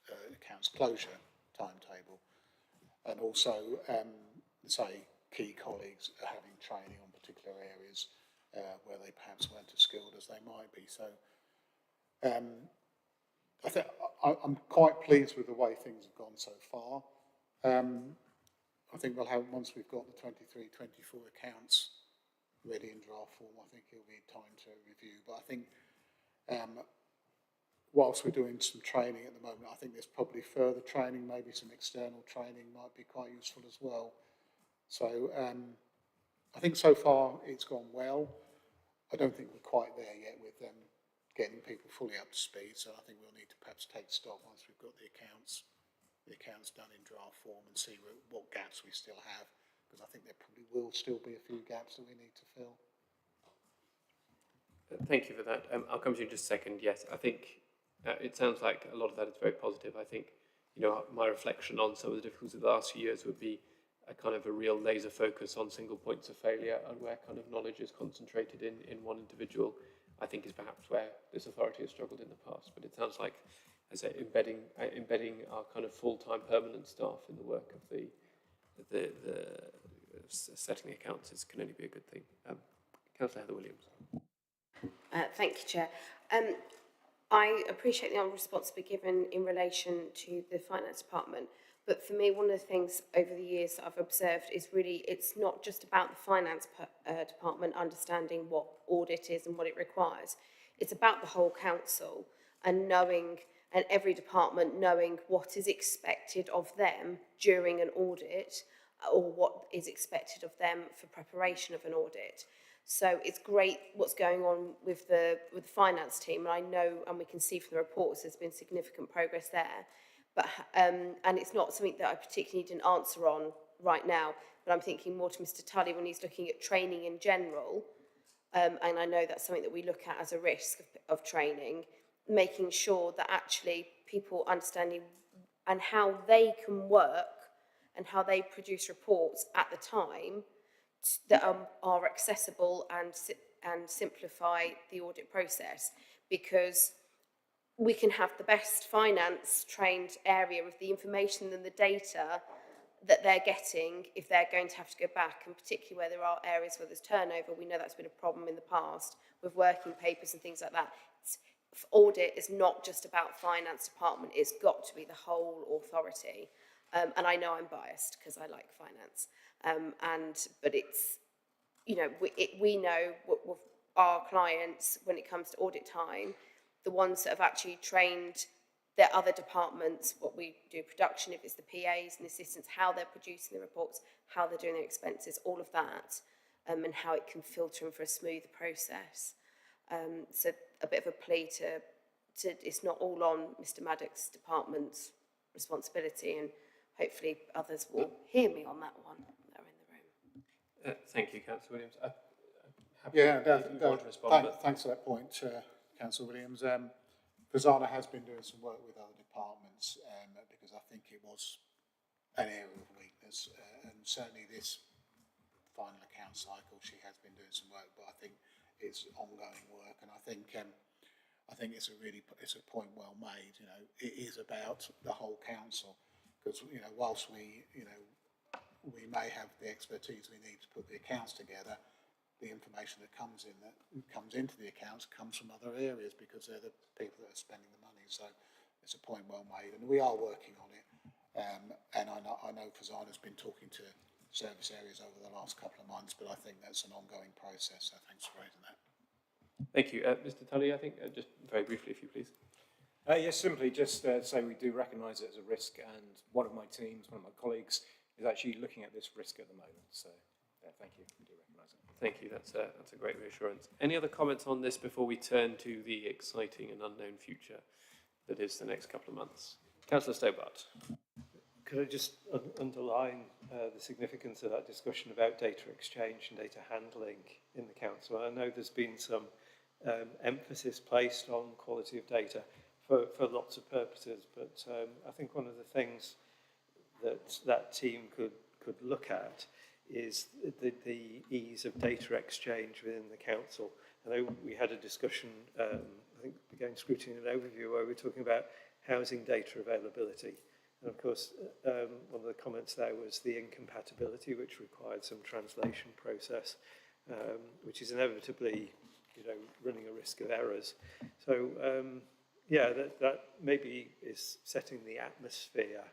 the accounts closure timetable. And also, key colleagues are having training on particular areas where they perhaps weren't as skilled as they might be. So I think I'm quite pleased with the way things have gone so far. I think we'll have, once we've got the 23-24 accounts ready in draft form, I think it'll be time to review. But I think whilst we're doing some training at the moment, I think there's probably further training, maybe some external training might be quite useful as well. So I think so far it's gone well. I don't think we're quite there yet with getting people fully up to speed. So I think we'll need to perhaps take stock once we've got the accounts done in draft form and see what gaps we still have, because I think there probably will still be a few gaps that we need to fill. Thank you for that. I'll come to you in just a second. Yes, I think it sounds like a lot of that is very positive. I think, my reflection on some of the difficulties of the last few years would be a kind of a real laser focus on single points of failure, and where kind of knowledge is concentrated in one individual, I think is perhaps where this authority has struggled in the past. But it sounds like, as I say, embedding our kind of full-time permanent staff in the work of the setting the accounts can only be a good thing. Councillor Heather Williams. Thank you, Chair. I appreciate the response to be given in relation to the Finance Department, but for me, one of the things over the years that I've observed is really, it's not just about the Finance Department understanding what audit is and what it requires. It's about the whole council and knowing, and every department knowing what is expected of them during an audit, or what is expected of them for preparation of an audit. So it's great what's going on with the finance team, and I know, and we can see from the reports, there's been significant progress there. But and it's not something that I particularly need an answer on right now. But I'm thinking more to Mr. Tully when he's looking at training in general. And I know that's something that we look at as a risk of training, making sure that actually people understanding and how they can work and how they produce reports at the time that are accessible and simplify the audit process, because we can have the best finance trained area with the information and the data that they're getting if they're going to have to go back, and particularly where there are areas where there's turnover. We know that's been a problem in the past with working papers and things like that. Audit is not just about finance department, it's got to be the whole authority. And I know I'm biased because I like finance, but it's, you know, we know with our clients when it comes to audit time, the ones that have actually trained their other departments, what we do production, if it's the PAs and the assistants, how they're producing the reports, how they're doing their expenses, all of that, and how it can filter in for a smooth process. So a bit of a plea to it's not all on Mr. Maddox's department's responsibility, and hopefully others will hear me on that one that are in the room. Thank you, Councillor Williams. Yeah, if you want to respond, but thanks for that point, Councillor Williams. Fazana has been doing some work with other departments because I think it was an area of weakness, and certainly this final account cycle she has been doing some work, but I think it's ongoing work, and I think it's a point well made. You know, it is about the whole council, because you know, whilst we may have the expertise we need to put the accounts together, the information that comes into the accounts comes from other areas, because they're the people that are spending the money. So it's a point well made, and we are working on it. And I know Fazana's been talking to service areas over the last couple of months, but I think that's an ongoing process. So thanks for raising that. thank you. Mr. Tully, I think just very briefly, if you please. Yes, simply just say we do recognise it as a risk, and one of my colleagues, is actually looking at this risk at the moment. So thank you. We do recognise it. Thank you, that's a great reassurance. Any other comments on this before we turn to the exciting and unknown future that is the next couple of months? Councillor Stobart. Could I just underline the significance of that discussion about data exchange and data handling in the council? I know there's been some emphasis placed on quality of data for lots of purposes, but I think one of the things that team could look at is the ease of data exchange within the council. I know we had a discussion, I think began scrutiny and overview, where we were talking about housing data availability. And of course, one of the comments there was the incompatibility, which required some translation process, which is inevitably, you know, running a risk of errors. So, yeah, that maybe is setting the atmosphere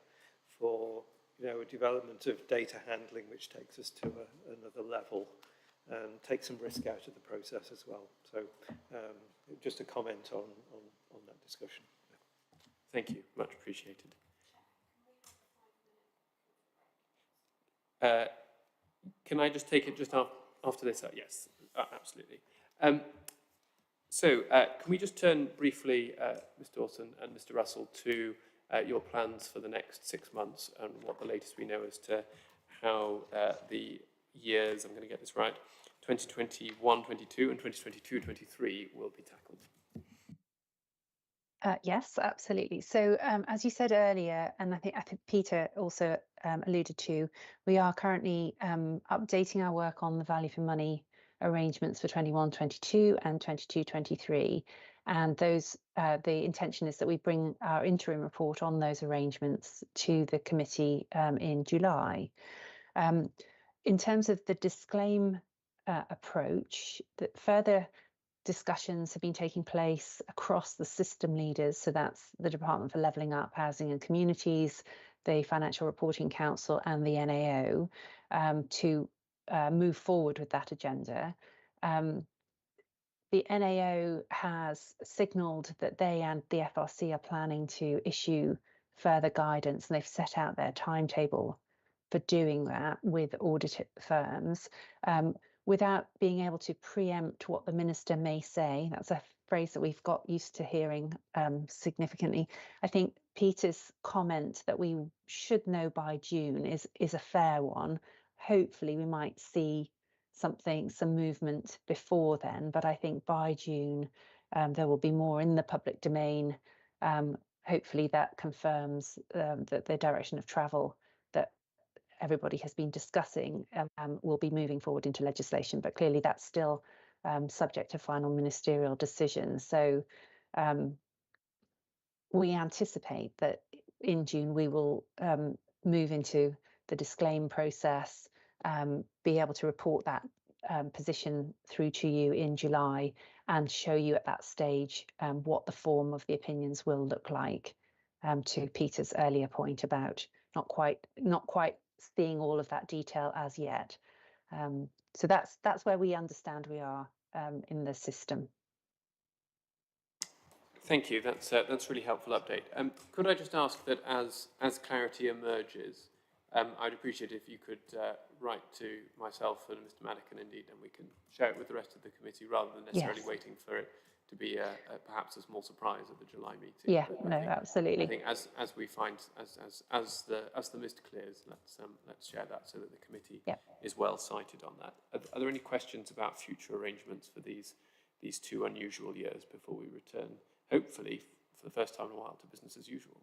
for, you know, a development of data handling, which takes us to another level and takes some risk out of the process as well. So, just a comment on that discussion. Thank you, much appreciated. Can I just take it just after this? Yes, absolutely. So can we just turn briefly, Mr. Dawson and Mr. Russell, to your plans for the next 6 months and what the latest we know as to how the years, I'm going to get this right, 2021-22 and 2022-23 will be tackled? Yes, absolutely. So as you said earlier, and I think Peter also alluded to, we are currently updating our work on the value for money arrangements for 21-22 and 22-23. And those, the intention is that we bring our interim report on those arrangements to the committee in July. In terms of the disclaim approach, that further discussions have been taking place across the system leaders. So that's the Department for Levelling Up, Housing and Communities, the Financial Reporting Council and the NAO to move forward with that agenda. The NAO has signalled that they and the FRC are planning to issue further guidance, and they've set out their timetable for doing that with audit firms without being able to preempt what the minister may say. That's a phrase that we've got used to hearing significantly. I think Peter's comment that we should know by June is a fair one. Hopefully we might see some movement before then, but I think by June there will be more in the public domain. Hopefully that confirms that the direction of travel that everybody has been discussing will be moving forward into legislation, but clearly that's still subject to final ministerial decision. So we anticipate that in June we will move into the disclaim process, be able to report that position through to you in July and show you at that stage what the form of the opinions will look like, to Peter's earlier point about not quite seeing all of that detail as yet. So that's where we understand we are in the system. Thank you. That's a really helpful update. Could I just ask that as clarity emerges, I'd appreciate if you could write to myself and Mr. Madigan indeed, and we can share it with the rest of the committee rather than necessarily waiting for it to be perhaps a small surprise at the July meeting. Yeah, no, absolutely. I think as we find as the mist clears, let's share that so that the committee is well sighted on that. Are there any questions about future arrangements for these two unusual years before we return, hopefully for the first time in a while, to business as usual?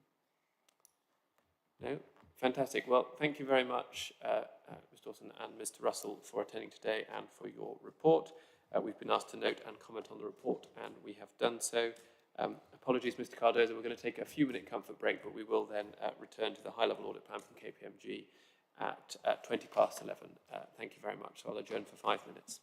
No? Fantastic. Well, thank you very much, Ms. Dawson and Mr. Russell, for attending today and for your report. We've been asked to note and comment on the report, and we have done so. Apologies, Mr. Cardozo, we're going to take a few-minute comfort break, but we will then return to the high-level audit plan from KPMG at 11:20. Thank you very much. So I'll adjourn for 5 minutes.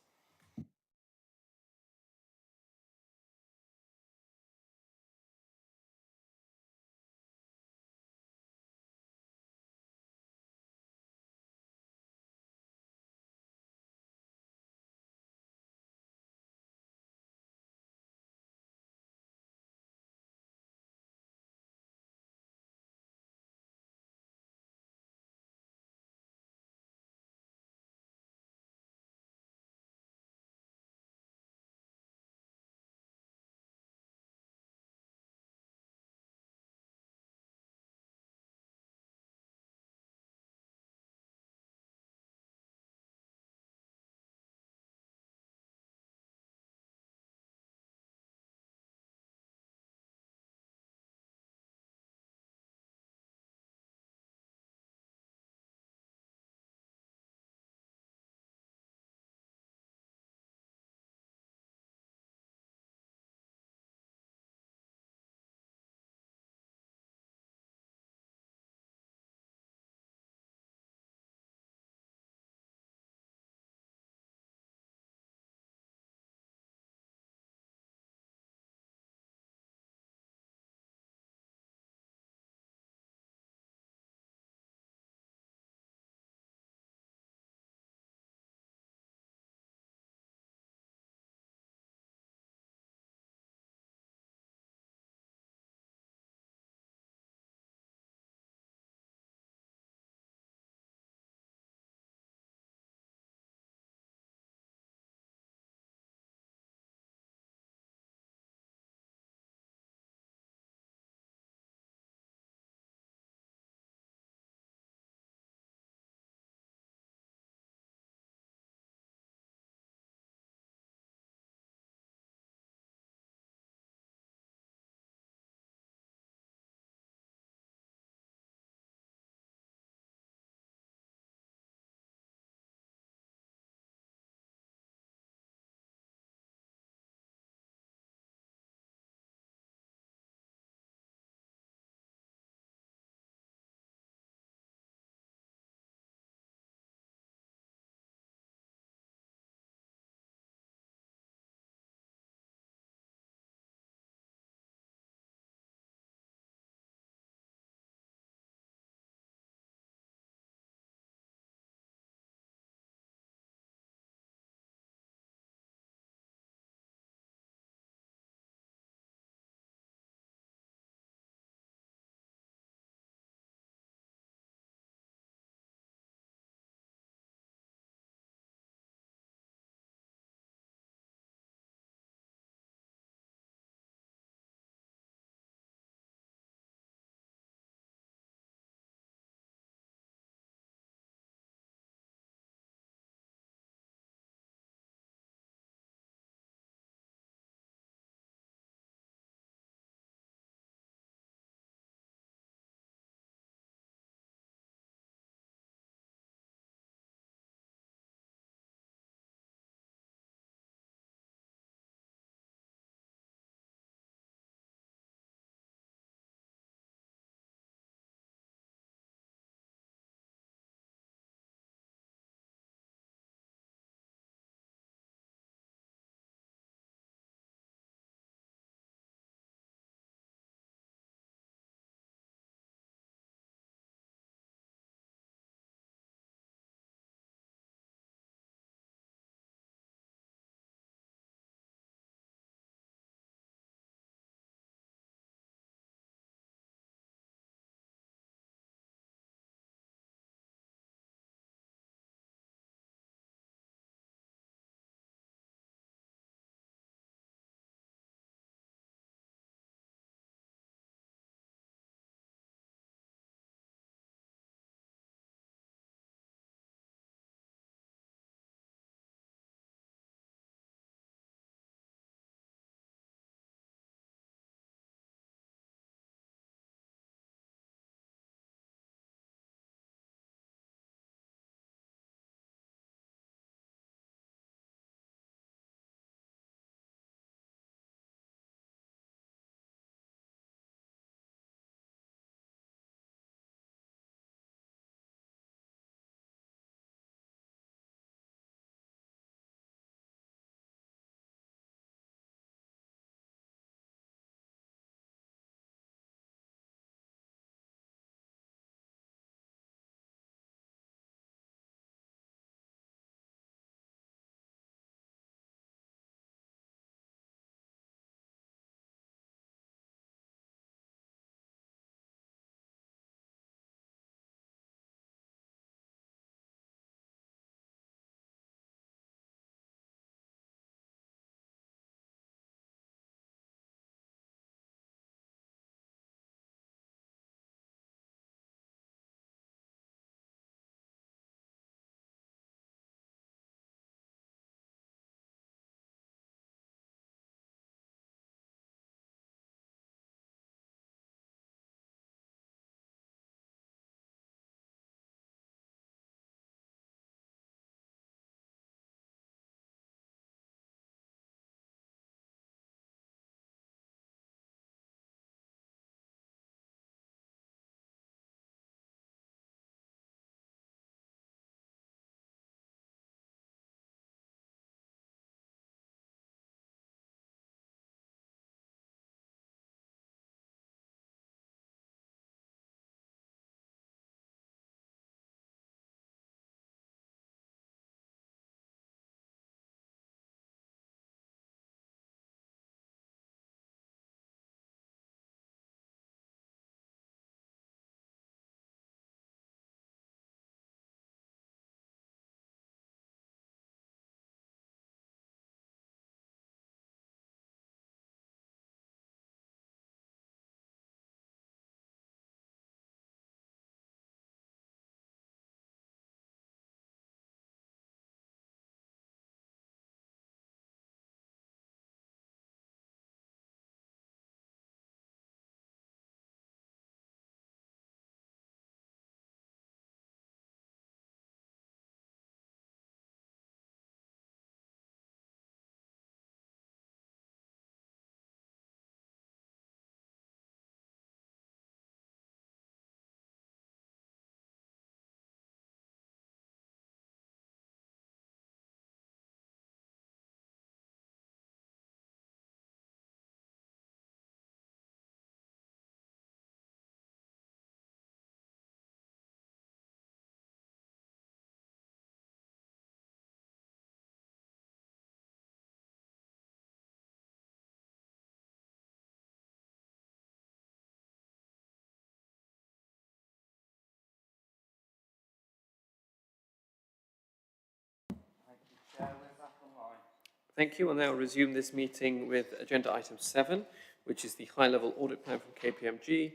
Thank you. We'll now resume this meeting with agenda item 7, which is the high-level audit plan from KPMG.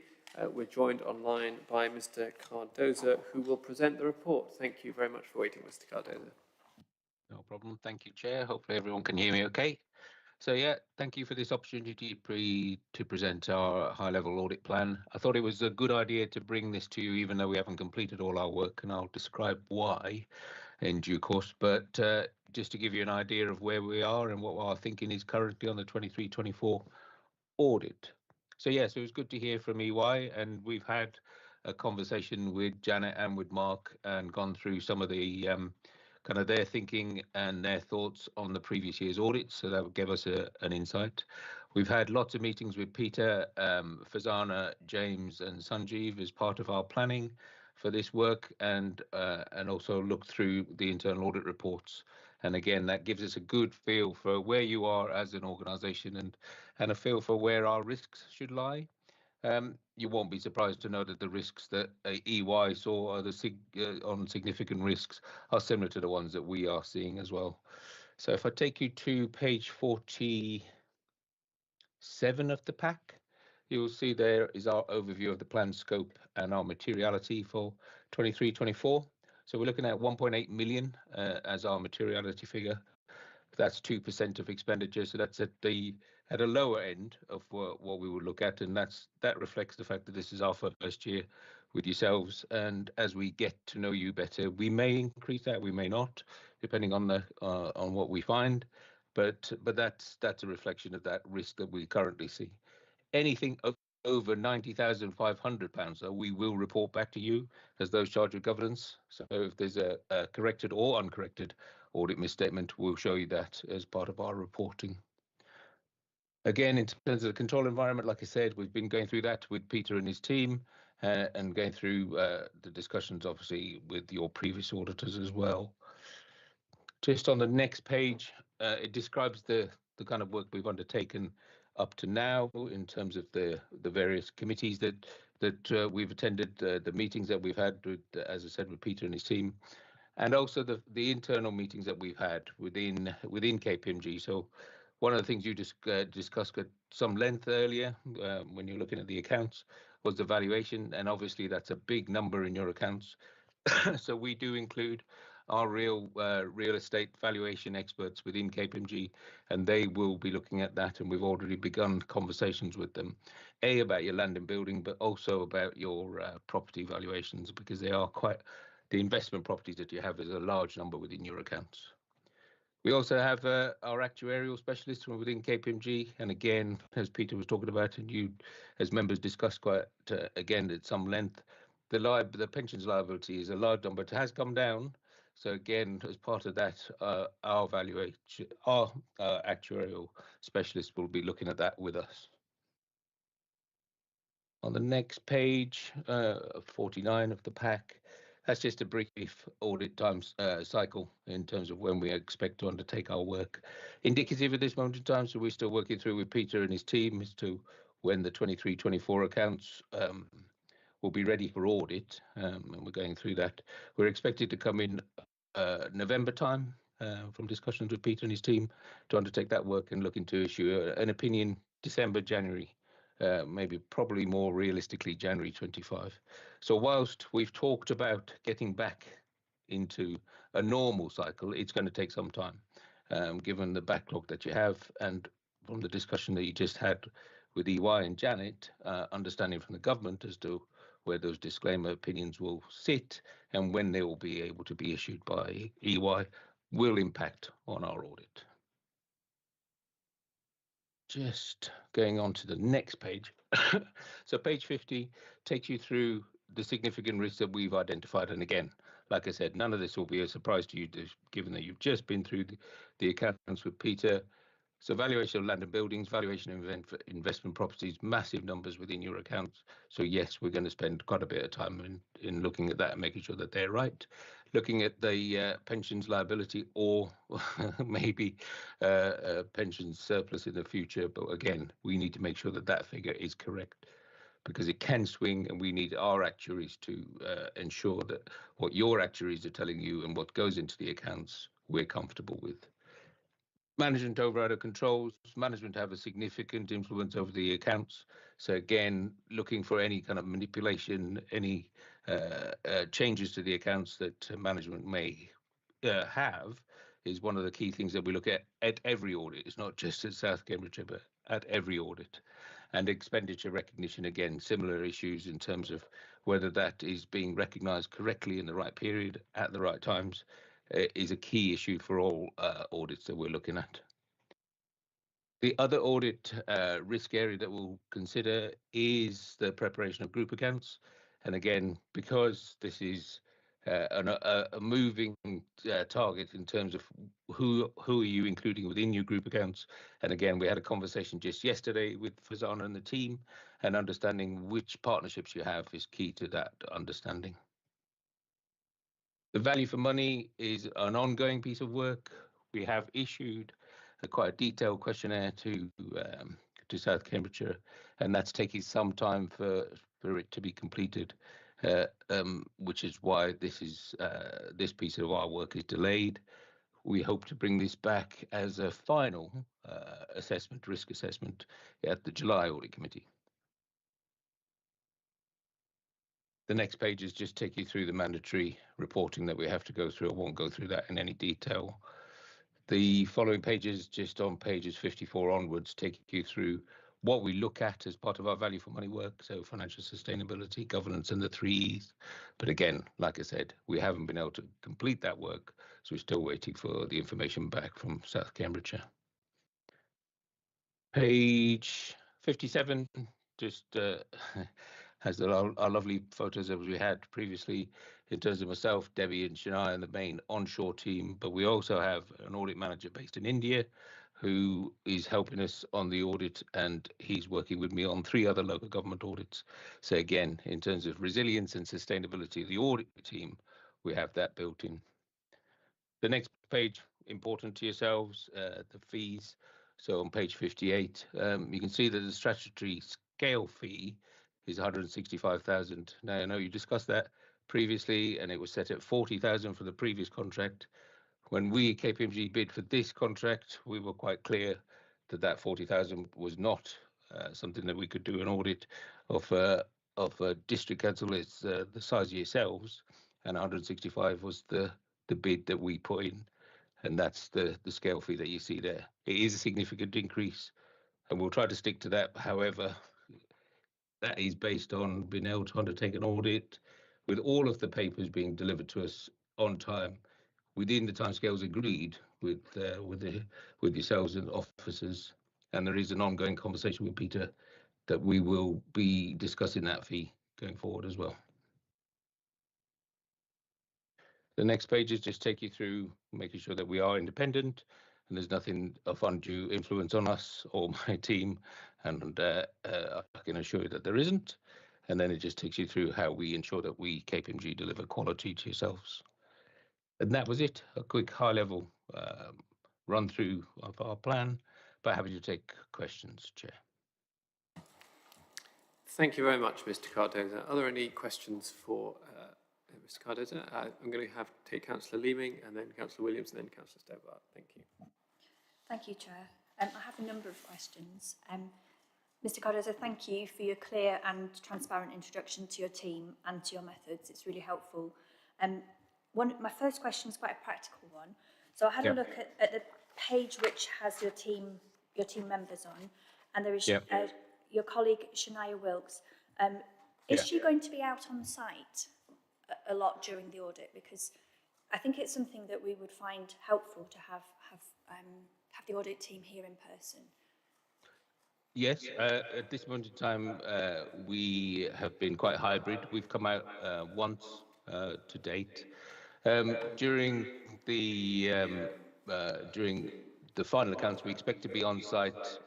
We're joined online by Mr. Cardoza, who will present the report. Thank you very much for waiting, Mr. Cardoza. No problem. Thank you, Chair. Hopefully everyone can hear me okay. So yeah, thank you for this opportunity to present our high-level audit plan. I thought it was a good idea to bring this to you, even though we haven't completed all our work, and I'll describe why in due course. But just to give you an idea of where we are and what our thinking is currently on the 23-24 audit. So yes, it was good to hear from EY, and we've had a conversation with Janet and with Mark and gone through some of the kind of their thinking and their thoughts on the previous year's audit, so that would give us an insight. We've had lots of meetings with Peter, Fazana, James and Sanjeev as part of our planning for this work, and also looked through the internal audit reports. And again, that gives us a good feel for where you are as an organisation and a feel for where our risks should lie. You won't be surprised to know that the risks that EY saw on significant risks are similar to the ones that we are seeing as well. So if I take you to page 47 of the pack, you'll see there is our overview of the plan scope and our materiality for 23-24. So we're looking at 1.8 million as our materiality figure. That's 2% of expenditure, so that's at a lower end of what we would look at, and that reflects the fact that this is our first year with yourselves, and as we get to know you better, we may increase that, we may not, depending on what we find, but that's a reflection of that risk that we currently see. Anything over £90,500, though, we will report back to you as those charged with governance. So if there's a corrected or uncorrected audit misstatement, we'll show you that as part of our reporting. Again, in terms of the control environment, like I said, we've been going through that with Peter and his team and going through the discussions, obviously, with your previous auditors as well. Just on the next page, it describes the kind of work we've undertaken up to now in terms of the various committees that we've attended, the meetings that we've had with, as I said, with Peter and his team, and also the internal meetings that we've had within KPMG. So one of the things you just discussed at some length earlier when you're looking at the accounts was the valuation, and obviously that's a big number in your accounts. So we do include our real estate valuation experts within KPMG, and they will be looking at that, and we've already begun conversations with them, about your land and building, but also about your property valuations, because they are quite, the investment properties that you have is a large number within your accounts. We also have our actuarial specialists from within KPMG, and again, as Peter was talking about, and you as members discussed quite again at some length, the pensions liability is a large number. It has come down. So again, as part of that, our actuarial specialists will be looking at that with us. On the next page, 49 of the pack, that's just a brief audit time cycle in terms of when we expect to undertake our work. Indicative at this moment in time, so we're still working through with Peter and his team as to when the 23-24 accounts will be ready for audit, and we're going through that. We're expected to come in November time from discussions with Peter and his team to undertake that work and looking to issue an opinion December, January, maybe probably more realistically January 25. So whilst we've talked about getting back into a normal cycle, it's going to take some time, given the backlog that you have, and from the discussion that you just had with EY and Janet, understanding from the government as to where those disclaimer opinions will sit and when they will be able to be issued by EY will impact on our audit. Just going on to the next page. So page 50 takes you through the significant risks that we've identified. And again, like I said, none of this will be a surprise to you, given that you've just been through the accounts with Peter. So valuation of land and buildings, valuation of investment properties, massive numbers within your accounts. So yes, we're going to spend quite a bit of time in looking at that and making sure that they're right. Looking at the pensions liability or maybe pensions surplus in the future. But again, we need to make sure that that figure is correct, because it can swing, and we need our actuaries to ensure that what your actuaries are telling you and what goes into the accounts we're comfortable with. Management over other controls. Management have a significant influence over the accounts. So again, looking for any kind of manipulation, any changes to the accounts that management may have is one of the key things that we look at every audit. It's not just at South Cambridgeshire, but at every audit. And expenditure recognition, again, similar issues in terms of whether that is being recognised correctly in the right period at the right times is a key issue for all audits that we're looking at. The other audit risk area that we'll consider is the preparation of group accounts. And again, because this is a moving target in terms of who are you including within your group accounts. And again, we had a conversation just yesterday with Fazana and the team, and understanding which partnerships you have is key to that understanding. The value for money is an ongoing piece of work. We have issued quite a detailed questionnaire to South Cambridgeshire, and that's taking some time for it to be completed, which is why this piece of our work is delayed. We hope to bring this back as a final risk assessment at the July Audit Committee. The next pages just take you through the mandatory reporting that we have to go through. I won't go through that in any detail. The following pages, just on pages 54 onwards, take you through what we look at as part of our value for money work, so financial sustainability, governance, and the 3 E's. But again, like I said, we haven't been able to complete that work, so we're still waiting for the information back from South Cambridgeshire. Page 57 just has our lovely photos as we had previously in terms of myself, Debbie and Shania and the main onshore team, but we also have an audit manager based in India who is helping us on the audit, and he's working with me on 3 other local government audits. So again, in terms of resilience and sustainability of the audit team, we have that built in. The next page, important to yourselves, the fees. So on page 58, you can see that the statutory scale fee is 165,000. Now, I know you discussed that previously, and it was set at 40,000 for the previous contract. When we, KPMG, bid for this contract, we were quite clear that 40,000 was not something that we could do an audit of a district council. It's the size of yourselves, and 165 was the bid that we put in, and that's the scale fee that you see there. It is a significant increase, and we'll try to stick to that. However, that is based on being able to undertake an audit with all of the papers being delivered to us on time within the timescales agreed with yourselves and officers. And there is an ongoing conversation with Peter that we will be discussing that fee going forward as well. The next pages just take you through making sure that we are independent and there's nothing of undue influence on us or my team, and I can assure you that there isn't. And then it just takes you through how we ensure that we, KPMG, deliver quality to yourselves. And that was it, a quick high-level run through of our plan, but happy to take questions, Chair. Thank you very much, Mr. Cardoza. Are there any questions for Mr. Cardoza? I'm going to take Councillor Leeming, and then Councillor Williams, and then Councillor Stobart. Thank you. Thank you, Chair. I have a number of questions. Mr. Cardoza, thank you for your clear and transparent introduction to your team and to your methods. It's really helpful. My first question is quite a practical one. So I had a look at the page which has your team members on, and there is your colleague Shania Wilkes. Is she going to be out on the site a lot during the audit? Because I think it's something that we would find helpful to have the audit team here in person. Yes, at this moment in time, we have been quite hybrid. We've come out once to date. During the final accounts, we expect to be on site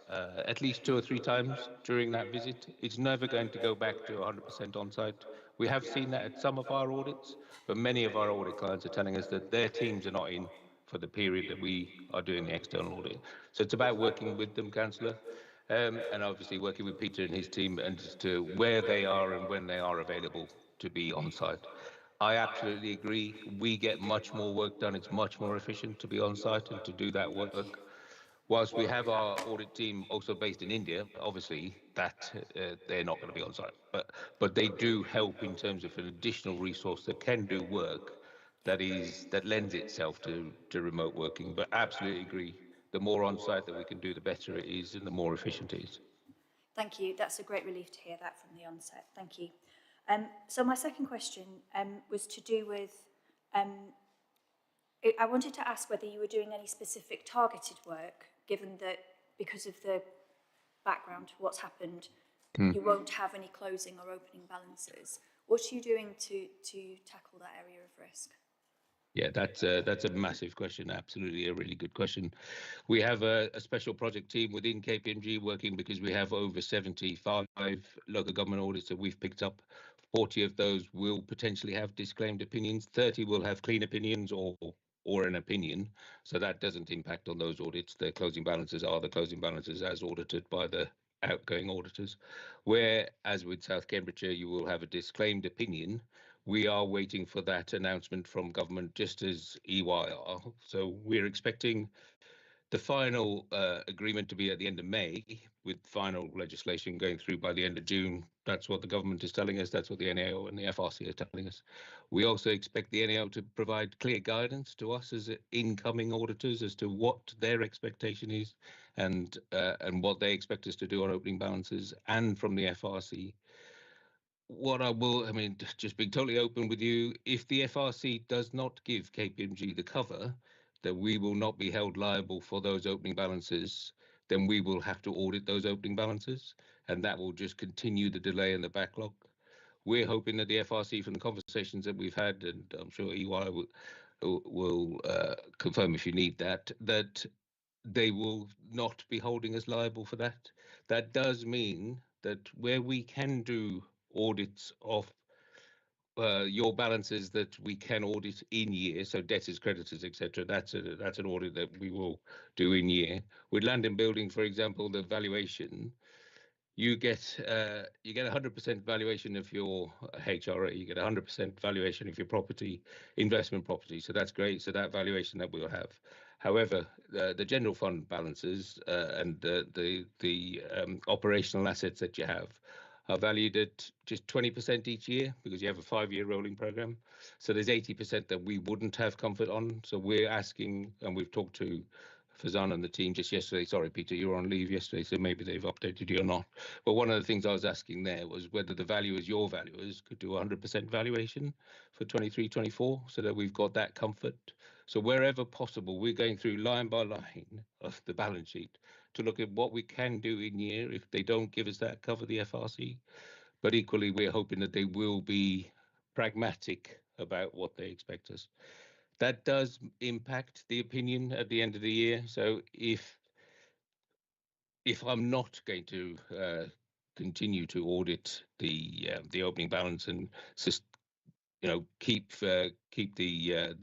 at least 2 or 3 times during that visit. It's never going to go back to 100% on site. We have seen that at some of our audits, but many of our audit clients are telling us that their teams are not in for the period that we are doing the external audit. So it's about working with them, Councillor, and obviously working with Peter and his team and as to where they are and when they are available to be on site. I absolutely agree. We get much more work done. It's much more efficient to be on site and to do that work. Whilst we have our audit team also based in India, obviously that they're not going to be on site, but they do help in terms of an additional resource that can do work that lends itself to remote working. But absolutely agree. The more on site that we can do, the better it is, and the more efficient it is. Thank you. That's a great relief to hear that from the onset. Thank you. So my second question was to do with, I wanted to ask whether you were doing any specific targeted work, given that because of the background to what's happened, you won't have any closing or opening balances. What are you doing to tackle that area of risk? Yeah, that's a massive question. Absolutely, a really good question. We have a special project team within KPMG working because we have over 75 local government audits that we've picked up. 40 of those will potentially have disclaimed opinions. 30 will have clean opinions or an opinion. So that doesn't impact on those audits. The closing balances are the closing balances as audited by the outgoing auditors. Where, as with South Cambridgeshire, you will have a disclaimed opinion. We are waiting for that announcement from government, just as EY are. So we're expecting the final agreement to be at the end of May, with final legislation going through by the end of June. That's what the government is telling us. That's what the NAO and the FRC are telling us. We also expect the NAO to provide clear guidance to us as incoming auditors as to what their expectation is and what they expect us to do on opening balances, and from the FRC. What I mean, just being totally open with you, if the FRC does not give KPMG the cover, that we will not be held liable for those opening balances, then we will have to audit those opening balances, and that will just continue the delay in the backlog. We're hoping that the FRC, from the conversations that we've had, and I'm sure EY will confirm if you need that they will not be holding us liable for that. That does mean that where we can do audits of your balances that we can audit in year, so debtors, creditors, etc. That's an audit that we will do in year. With land and building, for example, the valuation, you get 100% valuation of your HRA. You get 100% valuation of your property, investment property. So that's great. So that valuation that we'll have. However, the general fund balances and the operational assets that you have are valued at just 20% each year, because you have a 5-year rolling program. So there's 80% that we wouldn't have comfort on. So we're asking, and we've talked to Fazan and the team just yesterday. Sorry, Peter, you were on leave yesterday, so maybe they've updated you or not. But one of the things I was asking there was whether the valuers, your valuers, could do 100% valuation for 23-24, so that we've got that comfort. So wherever possible, we're going through line by line of the balance sheet to look at what we can do in year if they don't give us that cover, the FRC. But equally, we're hoping that they will be pragmatic about what they expect us. That does impact the opinion at the end of the year. So if I'm not going to continue to audit the opening balance and just keep the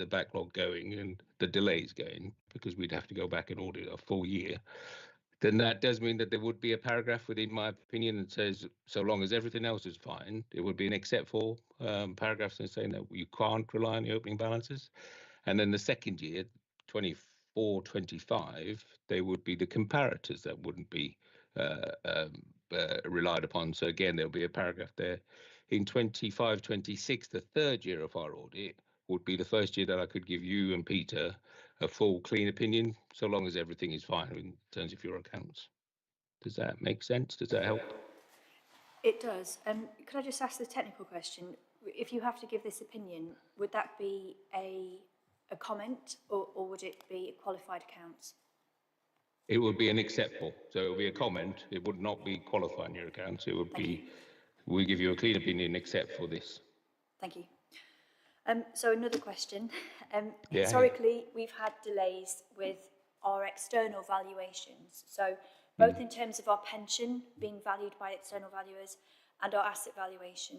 backlog going and the delays going, because we'd have to go back and audit a full year, then that does mean that there would be a paragraph within my opinion that says, so long as everything else is fine, it would be an except for paragraph saying that you can't rely on the opening balances. And then the second year, 24-25, they would be the comparators that wouldn't be relied upon. So again, there'll be a paragraph there. In 25-26, the third year of our audit would be the first year that I could give you and Peter a full clean opinion, so long as everything is fine in terms of your accounts. Does that make sense? Does that help? It does. Could I just ask the technical question? If you have to give this opinion, would that be a comment, or would it be qualified accounts? It would be an acceptable. So it would be a comment. It would not be qualifying your accounts. It would be, we give you a clean opinion except for this. Thank you. So another question. Historically, we've had delays with our external valuations. So both in terms of our pension being valued by external valuers and our asset valuation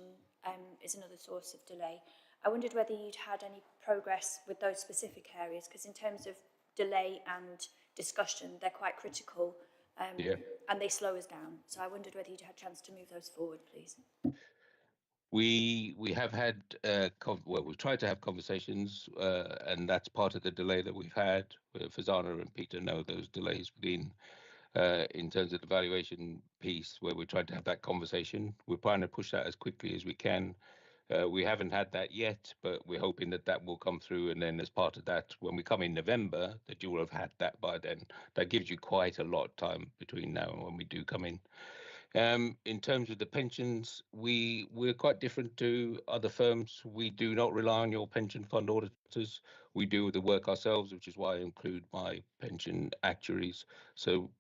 is another source of delay. I wondered whether you'd had any progress with those specific areas, because in terms of delay and discussion, they're quite critical and they slow us down. So I wondered whether you'd had a chance to move those forward, please. We have had, we've tried to have conversations, and that's part of the delay that we've had. Fazana and Peter know those delays within, in terms of the valuation piece, where we tried to have that conversation. We're trying to push that as quickly as we can. We haven't had that yet, but we're hoping that that will come through. And then as part of that, when we come in November, that you will have had that by then. That gives you quite a lot of time between now and when we do come in. In terms of the pensions, we're quite different to other firms. We do not rely on your pension fund auditors. We do the work ourselves, which is why I include my pension actuaries. So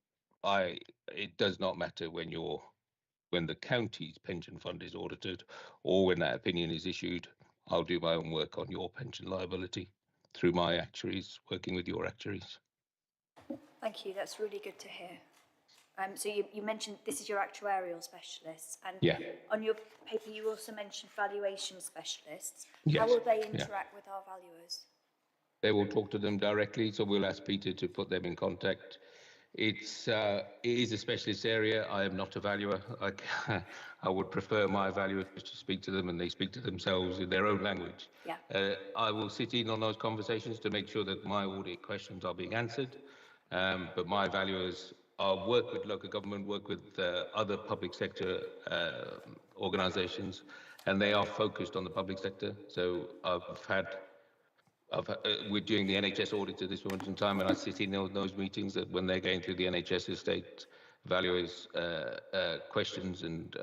it does not matter when the county's pension fund is audited or when that opinion is issued. I'll do my own work on your pension liability through my actuaries, working with your actuaries. Thank you, that's really good to hear. So you mentioned this is your actuarial specialists, and Yeah. on your paper you also mentioned valuation specialists. Yes. How will they Yeah. interact with our valuers? They will talk to them directly, so we'll ask Peter to put them in contact. It is a specialist area. I am not a valuer. I would prefer my valuers to speak to them and they speak to themselves in their own language. Yeah. I will sit in on those conversations to make sure that my audit questions are being answered. But my valuers work with local government, work with other public sector organisations, and they are focused on the public sector. So we're doing the NHS audit at this moment in time, and I sit in on those meetings that when they're going through the NHS estate valuers questions and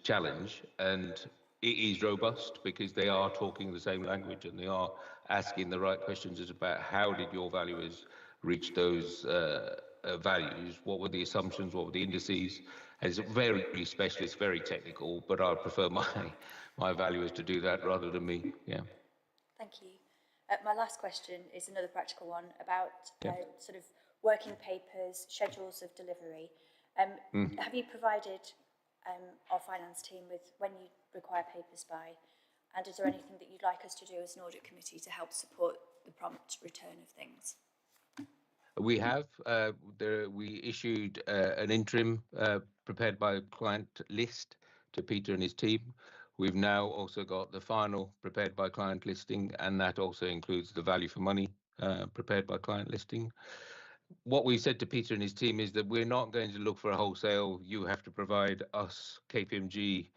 challenge, and it is robust because they are talking the same language and they are asking the right questions. It's about how did your valuers reach those values? What were the assumptions? What were the indices? And it's very specialist, very technical, but I prefer my valuers to do that rather than me. Yeah. Thank you. My last question is another practical one about Yeah. sort of working papers, schedules of delivery. Have you provided our finance team with when you require papers by, and is there anything that you'd like us to do as an audit committee to help support the prompt return of things? We have. We issued an interim prepared by client list to Peter and his team. We've now also got the final prepared by client listing, and that also includes the value for money prepared by client listing. What we said to Peter and his team is that we're not going to look for a wholesale, you have to provide us, KPMG,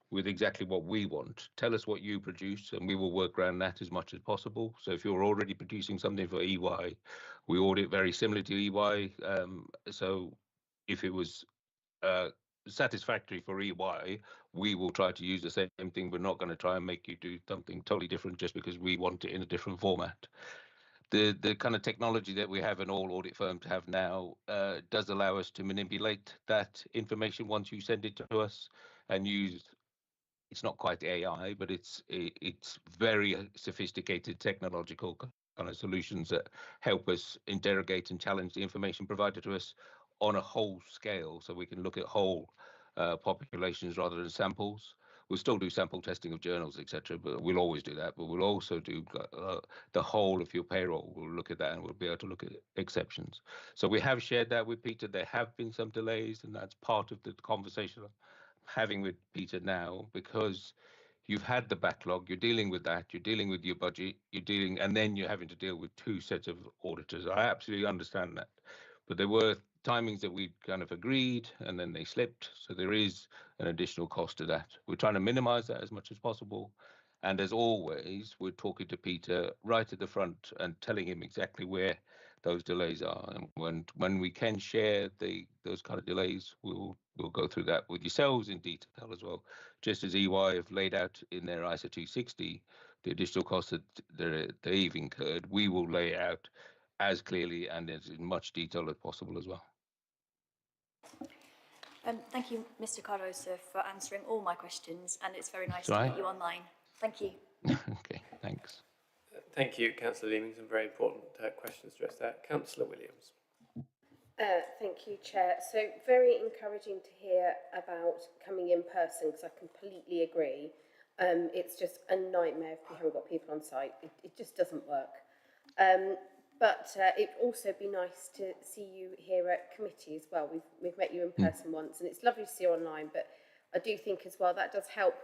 with exactly what we want. Tell us what you produce and we will work around that as much as possible. So if you're already producing something for EY, we audit very similar to EY. So if it was satisfactory for EY, we will try to use the same thing. We're not going to try and make you do something totally different just because we want it in a different format. The kind of technology that we have and all audit firms have now does allow us to manipulate that information once you send it to us and use. It's not quite AI, but it's very sophisticated technological kind of solutions that help us interrogate and challenge the information provided to us on a whole scale, so we can look at whole populations rather than samples. We'll still do sample testing of journals, etc., but we'll always do that. But we'll also do the whole of your payroll. We'll look at that and we'll be able to look at exceptions. So we have shared that with Peter. There have been some delays, and that's part of the conversation having with Peter now, because you've had the backlog, you're dealing with that, you're dealing with your budget, and then you're having to deal with two sets of auditors. I absolutely understand that. But there were timings that we kind of agreed and then they slipped. So there is an additional cost to that. We're trying to minimize that as much as possible. And as always, we're talking to Peter right at the front and telling him exactly where those delays are. And when we can share those kind of delays, we'll go through that with yourselves in detail as well. Just as EY have laid out in their ISA 260, the additional costs that they've incurred, we will lay out as clearly and as in much detail as possible as well. Thank you, Mr. Cardoso, for answering all my questions, and it's very nice That's to right. meet you online. Thank you. Okay, thanks. Thank you, Councillor Leaming. Some very important questions to address there. Councillor Williams. Thank you, Chair. So very encouraging to hear about coming in person, because I completely agree. It's just a nightmare if we haven't got people on site. It just doesn't work. But it'd also be nice to see you here at committee as well. We've met you in person once, and it's lovely to see you online, but I do think as well that does help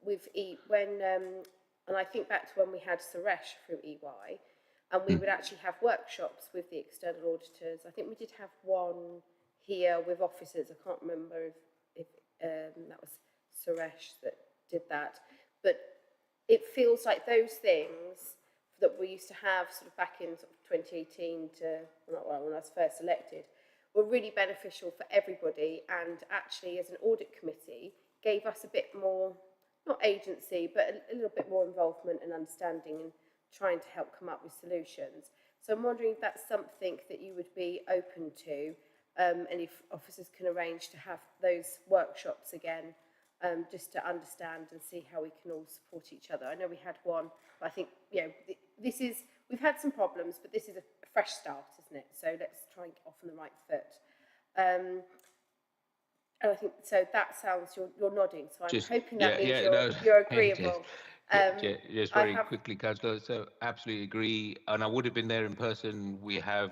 with and I think back to when we had Suresh through EY, and we would actually have workshops with the external auditors. I think we did have one here with officers. I can't remember if that was Suresh that did that, but it feels like those things that we used to have sort of back in sort of 2018 to when I was first elected were really beneficial for everybody, and actually as an audit committee gave us a bit more, not agency, but a little bit more involvement and understanding and trying to help come up with solutions. So I'm wondering if that's something that you would be open to, and if officers can arrange to have those workshops again, just to understand and see how we can all support each other. I know we had one, but I think, you know, we've had some problems, but this is a fresh start, isn't it? So let's try and get off on the right foot. And I think, so that sounds, you're nodding, so I'm hoping that means you're agreeable. Just very quickly, Councillor, so absolutely agree. And I would have been there in person. We have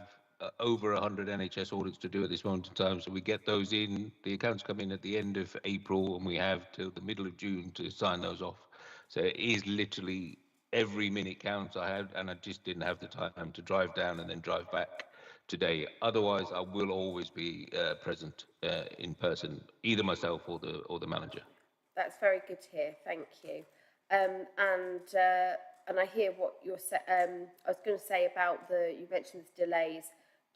over 100 NHS audits to do at this moment in time. So we get those in, the accounts come in at the end of April, and we have till the middle of June to sign those off. So it is literally every minute counts I had, and I just didn't have the time to drive down and then drive back today. Otherwise, I will always be present in person, either myself or the manager. That's very good to hear. Thank you. And I hear what you're saying. I was going to say about you mentioned the delays.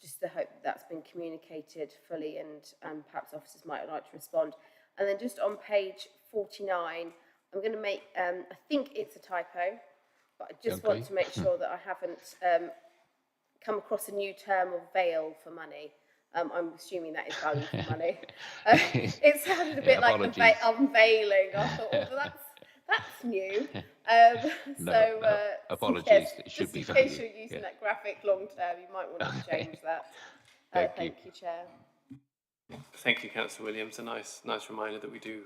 Just to hope that's been communicated fully, and perhaps officers might like to respond. And then just on page 49, I'm going to make. I think it's a typo, but I just want to make sure that I haven't come across a new term of veil for money. I'm assuming that is value for money. It sounded a bit like unveiling. I thought, oh, that's new. Apologies. Yes, it should be value. In case you're using that graphic long term, you might want to change that. Thank you, Chair. Thank you, Councillor Williams. A nice reminder that we do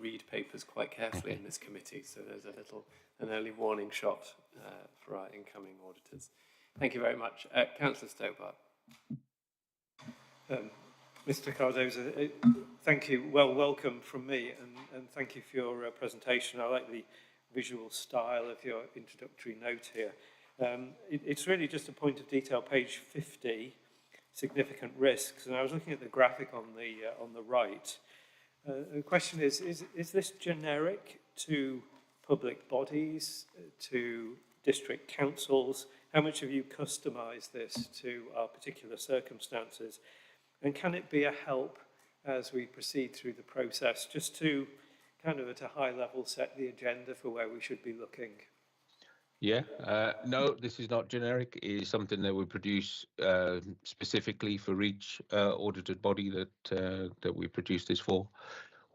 read papers quite carefully in this committee. So there's an early warning shot for our incoming auditors. Thank you very much. Councillor Stobart. Mr. Cardoza, thank you. Well, welcome from me, and thank you for your presentation. I like the visual style of your introductory note here. It's really just a point of detail, page 50, significant risks, and I was looking at the graphic on the right. The question is this generic to public bodies, to district councils? How much have you customised this to our particular circumstances? And can it be a help as we proceed through the process, just to kind of at a high level set the agenda for where we should be looking? Yeah, no, this is not generic. It is something that we produce specifically for each audited body that we produce this for.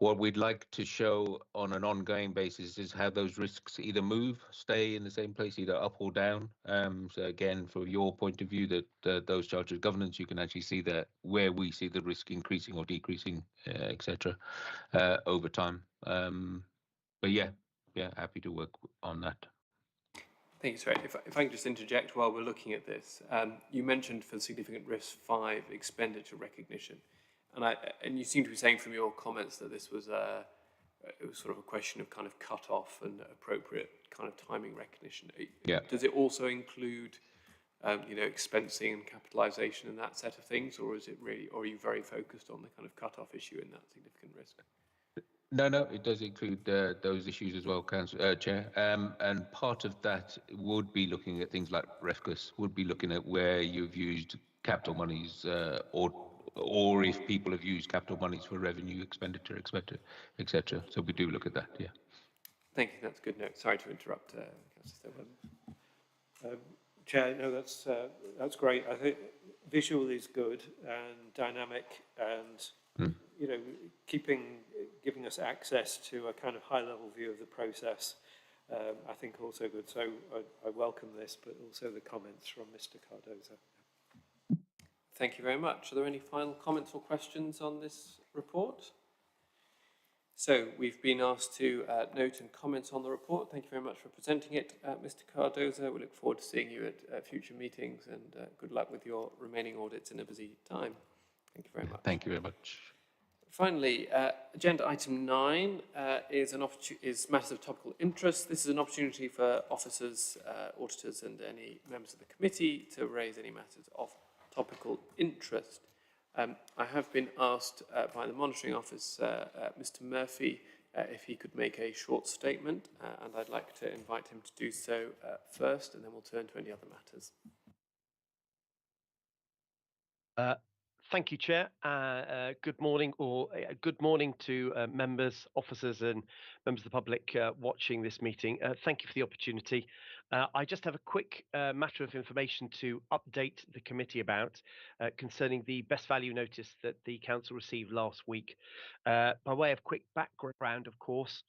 What we'd like to show on an ongoing basis is how those risks either move, stay in the same place, either up or down. So again, from your point of view, that those charged with governance, you can actually see that where we see the risk increasing or decreasing, etc., over time. But yeah, happy to work on that. Thank you, sir. If I can just interject while we're looking at this, you mentioned for significant risk 5 expenditure recognition. And you seem to be saying from your comments that this was it was sort of a question of kind of cut-off and appropriate kind of timing recognition. Yeah. Does it also include, expensing and capitalisation and that set of things, or is it really, or are you very focused on the kind of cut-off issue in that significant risk? No, it does include those issues as well, Chair. And part of that would be looking at things like REFCUS, would be looking at where you've used capital monies or if people have used capital monies for revenue expenditure, etc. So we do look at that, yeah. Thank you, that's a good note. Sorry to interrupt, Councillor Stobart. Chair, no, that's great. I think visual is good and dynamic, and giving us access to a kind of high-level view of the process. I think also good. So I welcome this, but also the comments from Mr. Cardoza. Thank you very much. Are there any final comments or questions on this report? So we've been asked to note and comment on the report. Thank you very much for presenting it, Mr. Cardoza. We look forward to seeing you at future meetings, and good luck with your remaining audits in a busy time. Thank you very much. Thank you very much. Finally, agenda item 9 is matters of topical interest. This is an opportunity for officers, auditors and any members of the committee to raise any matters of topical interest. I have been asked by the monitoring officer, Mr. Murphy, if he could make a short statement, and I'd like to invite him to do so first, and then we'll turn to any other matters. Thank you, Chair. Good morning, good morning to members, officers, and members of the public watching this meeting. Thank you for the opportunity. I just have a quick matter of information to update the committee about concerning the best value notice that the council received last week. By way of quick background, of course,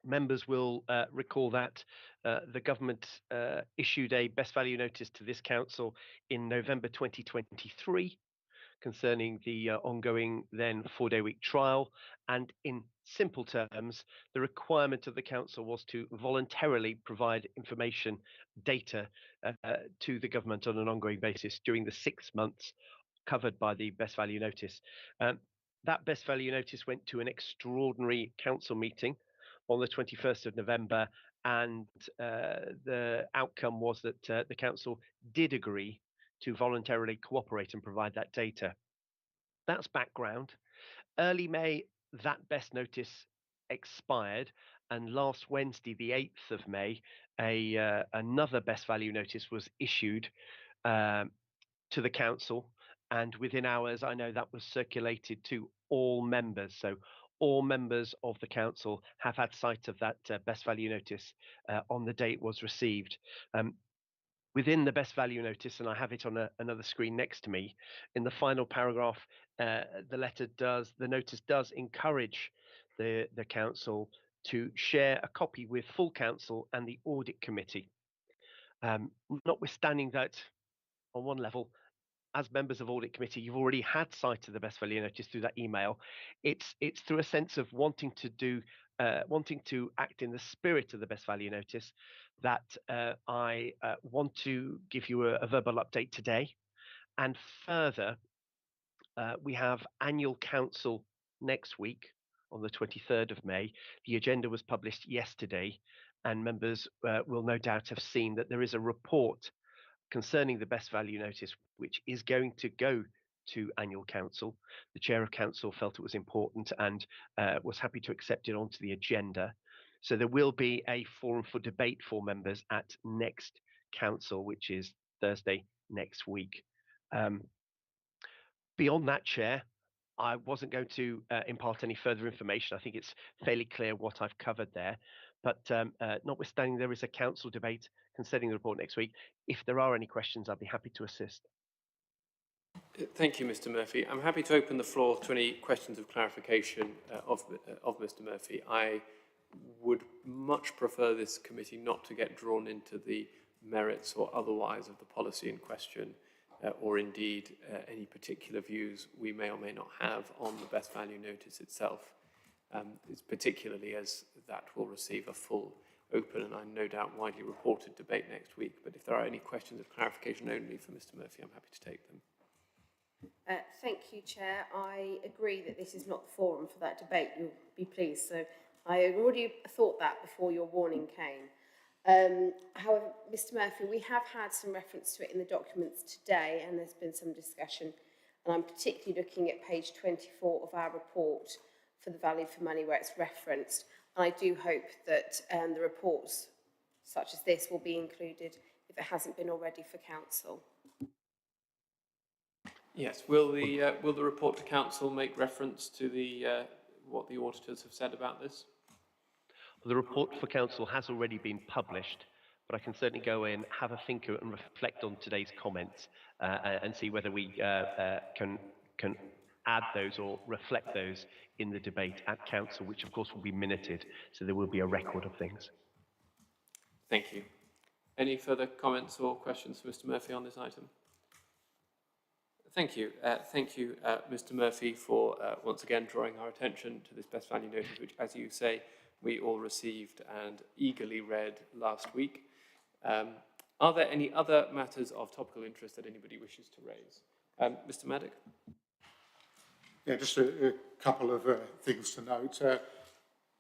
members will recall that the government issued a best value notice to this council in November 2023. Concerning the ongoing then 4-day week trial, and in simple terms, the requirement of the council was to voluntarily provide information, data to the government on an ongoing basis during the 6 months covered by the best value notice. That best value notice went to an extraordinary council meeting on the 21st of November, and the outcome was that the council did agree to voluntarily cooperate and provide that data. That's background. Early May, that best notice expired, and last Wednesday, the 8th of May, another best value notice was issued to the council, and within hours, I know that was circulated to all members. So all members of the council have had sight of that best value notice on the day it was received. Within the best value notice, and I have it on another screen next to me, in the final paragraph, the notice does encourage the council to share a copy with full council and the audit committee. Notwithstanding that, on one level, as members of audit committee, you've already had sight of the best value notice through that email. It's through a sense of wanting to act in the spirit of the best value notice that I want to give you a verbal update today. And further, we have annual council next week on the 23rd of May. The agenda was published yesterday, and members will no doubt have seen that there is a report concerning the best value notice, which is going to go to annual council. The chair of council felt it was important and was happy to accept it onto the agenda. So there will be a forum for debate for members at next council, which is Thursday next week. Beyond that, Chair, I wasn't going to impart any further information. I think it's fairly clear what I've covered there. But notwithstanding, there is a council debate concerning the report next week. If there are any questions, I'll be happy to assist. Thank you, Mr. Murphy. I'm happy to open the floor to any questions of clarification of Mr. Murphy. I would much prefer this committee not to get drawn into the merits or otherwise of the policy in question, or indeed any particular views we may or may not have on the best value notice itself. It's particularly as that will receive a full, open and no doubt widely reported debate next week. But if there are any questions of clarification only for Mr. Murphy, I'm happy to take them. Thank you, Chair. I agree that this is not the forum for that debate, you'll be pleased. So I already thought that before your warning came. However, Mr. Murphy, we have had some reference to it in the documents today, and there's been some discussion. And I'm particularly looking at page 24 of our report for the value for money where it's referenced. And I do hope that the reports such as this will be included if it hasn't been already for council. Yes, will the report to council make reference to the what the auditors have said about this? Well, the report for council has already been published, but I can certainly go in, have a think and reflect on today's comments and see whether we can add those or reflect those in the debate at council, which of course will be minuted, so there will be a record of things. Thank you. Any further comments or questions for Mr. Murphy on this item? Thank you. Thank you, Mr. Murphy, for once again drawing our attention to this best value notice, which, as you say, we all received and eagerly read last week. Are there any other matters of topical interest that anybody wishes to raise? Mr. Maddock? Yeah, just a couple of things to note.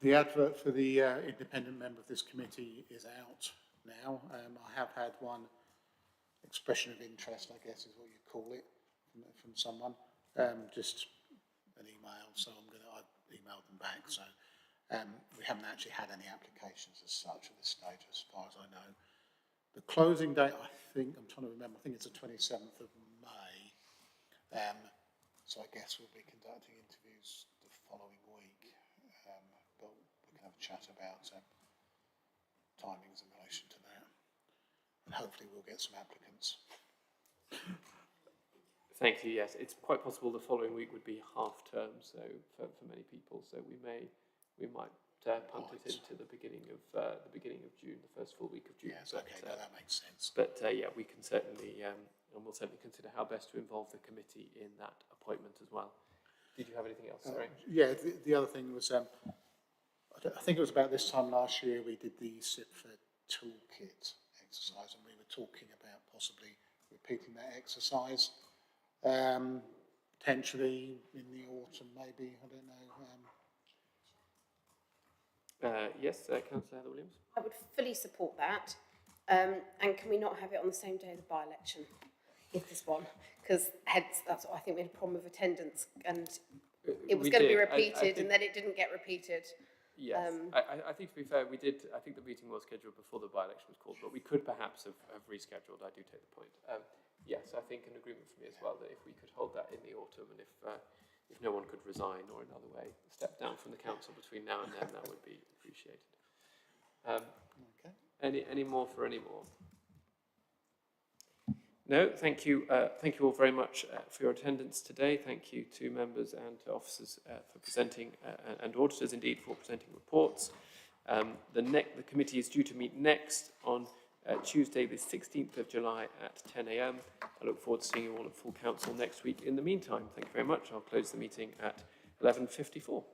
The advert for the independent member of this committee is out now. I have had one expression of interest, I guess is what you call it, from someone. Just an email, so I've emailed them back. So we haven't actually had any applications as such at this stage, as far as I know. The closing date, I'm trying to remember, I think it's the 27th of May. So I guess we'll be conducting interviews the following week, but we can have a chat about timings in relation to that. And hopefully we'll get some applicants. Thank you. Yes, it's quite possible the following week would be half term, so for many people, so we might punt it into the beginning of June, the first full week of June. Yes, okay, no, that makes sense. But yeah, we can certainly and we'll certainly consider how best to involve the committee in that appointment as well. Did you have anything else? Sorry. Yeah, the other thing was I think it was about this time last year we did the SIPFA toolkit exercise, and we were talking about possibly repeating that exercise. Potentially in the autumn, maybe, I don't know. Yes, Councillor Heather Williams. I would fully support that. And can we not have it on the same day as the by-election, if there's one? Because that's what I think we had a problem with attendance, and it was going to be repeated, and then it didn't get repeated. Yes, I think to be fair, we did. I think the meeting was scheduled before the by-election was called, but we could perhaps have rescheduled. I do take the point. Yes, I think an agreement from me as well that if we could hold that in the autumn, and if no one could resign or in another way step down from the council between now and then, that would be appreciated. Okay. Any more for any more? No, thank you. Thank you all very much for your attendance today. Thank you to members and to officers for presenting, and auditors indeed for presenting reports. The committee is due to meet next on Tuesday, the 16th of July at 10 a.m. I look forward to seeing you all at full council next week. In the meantime, thank you very much. I'll close the meeting at 11:54.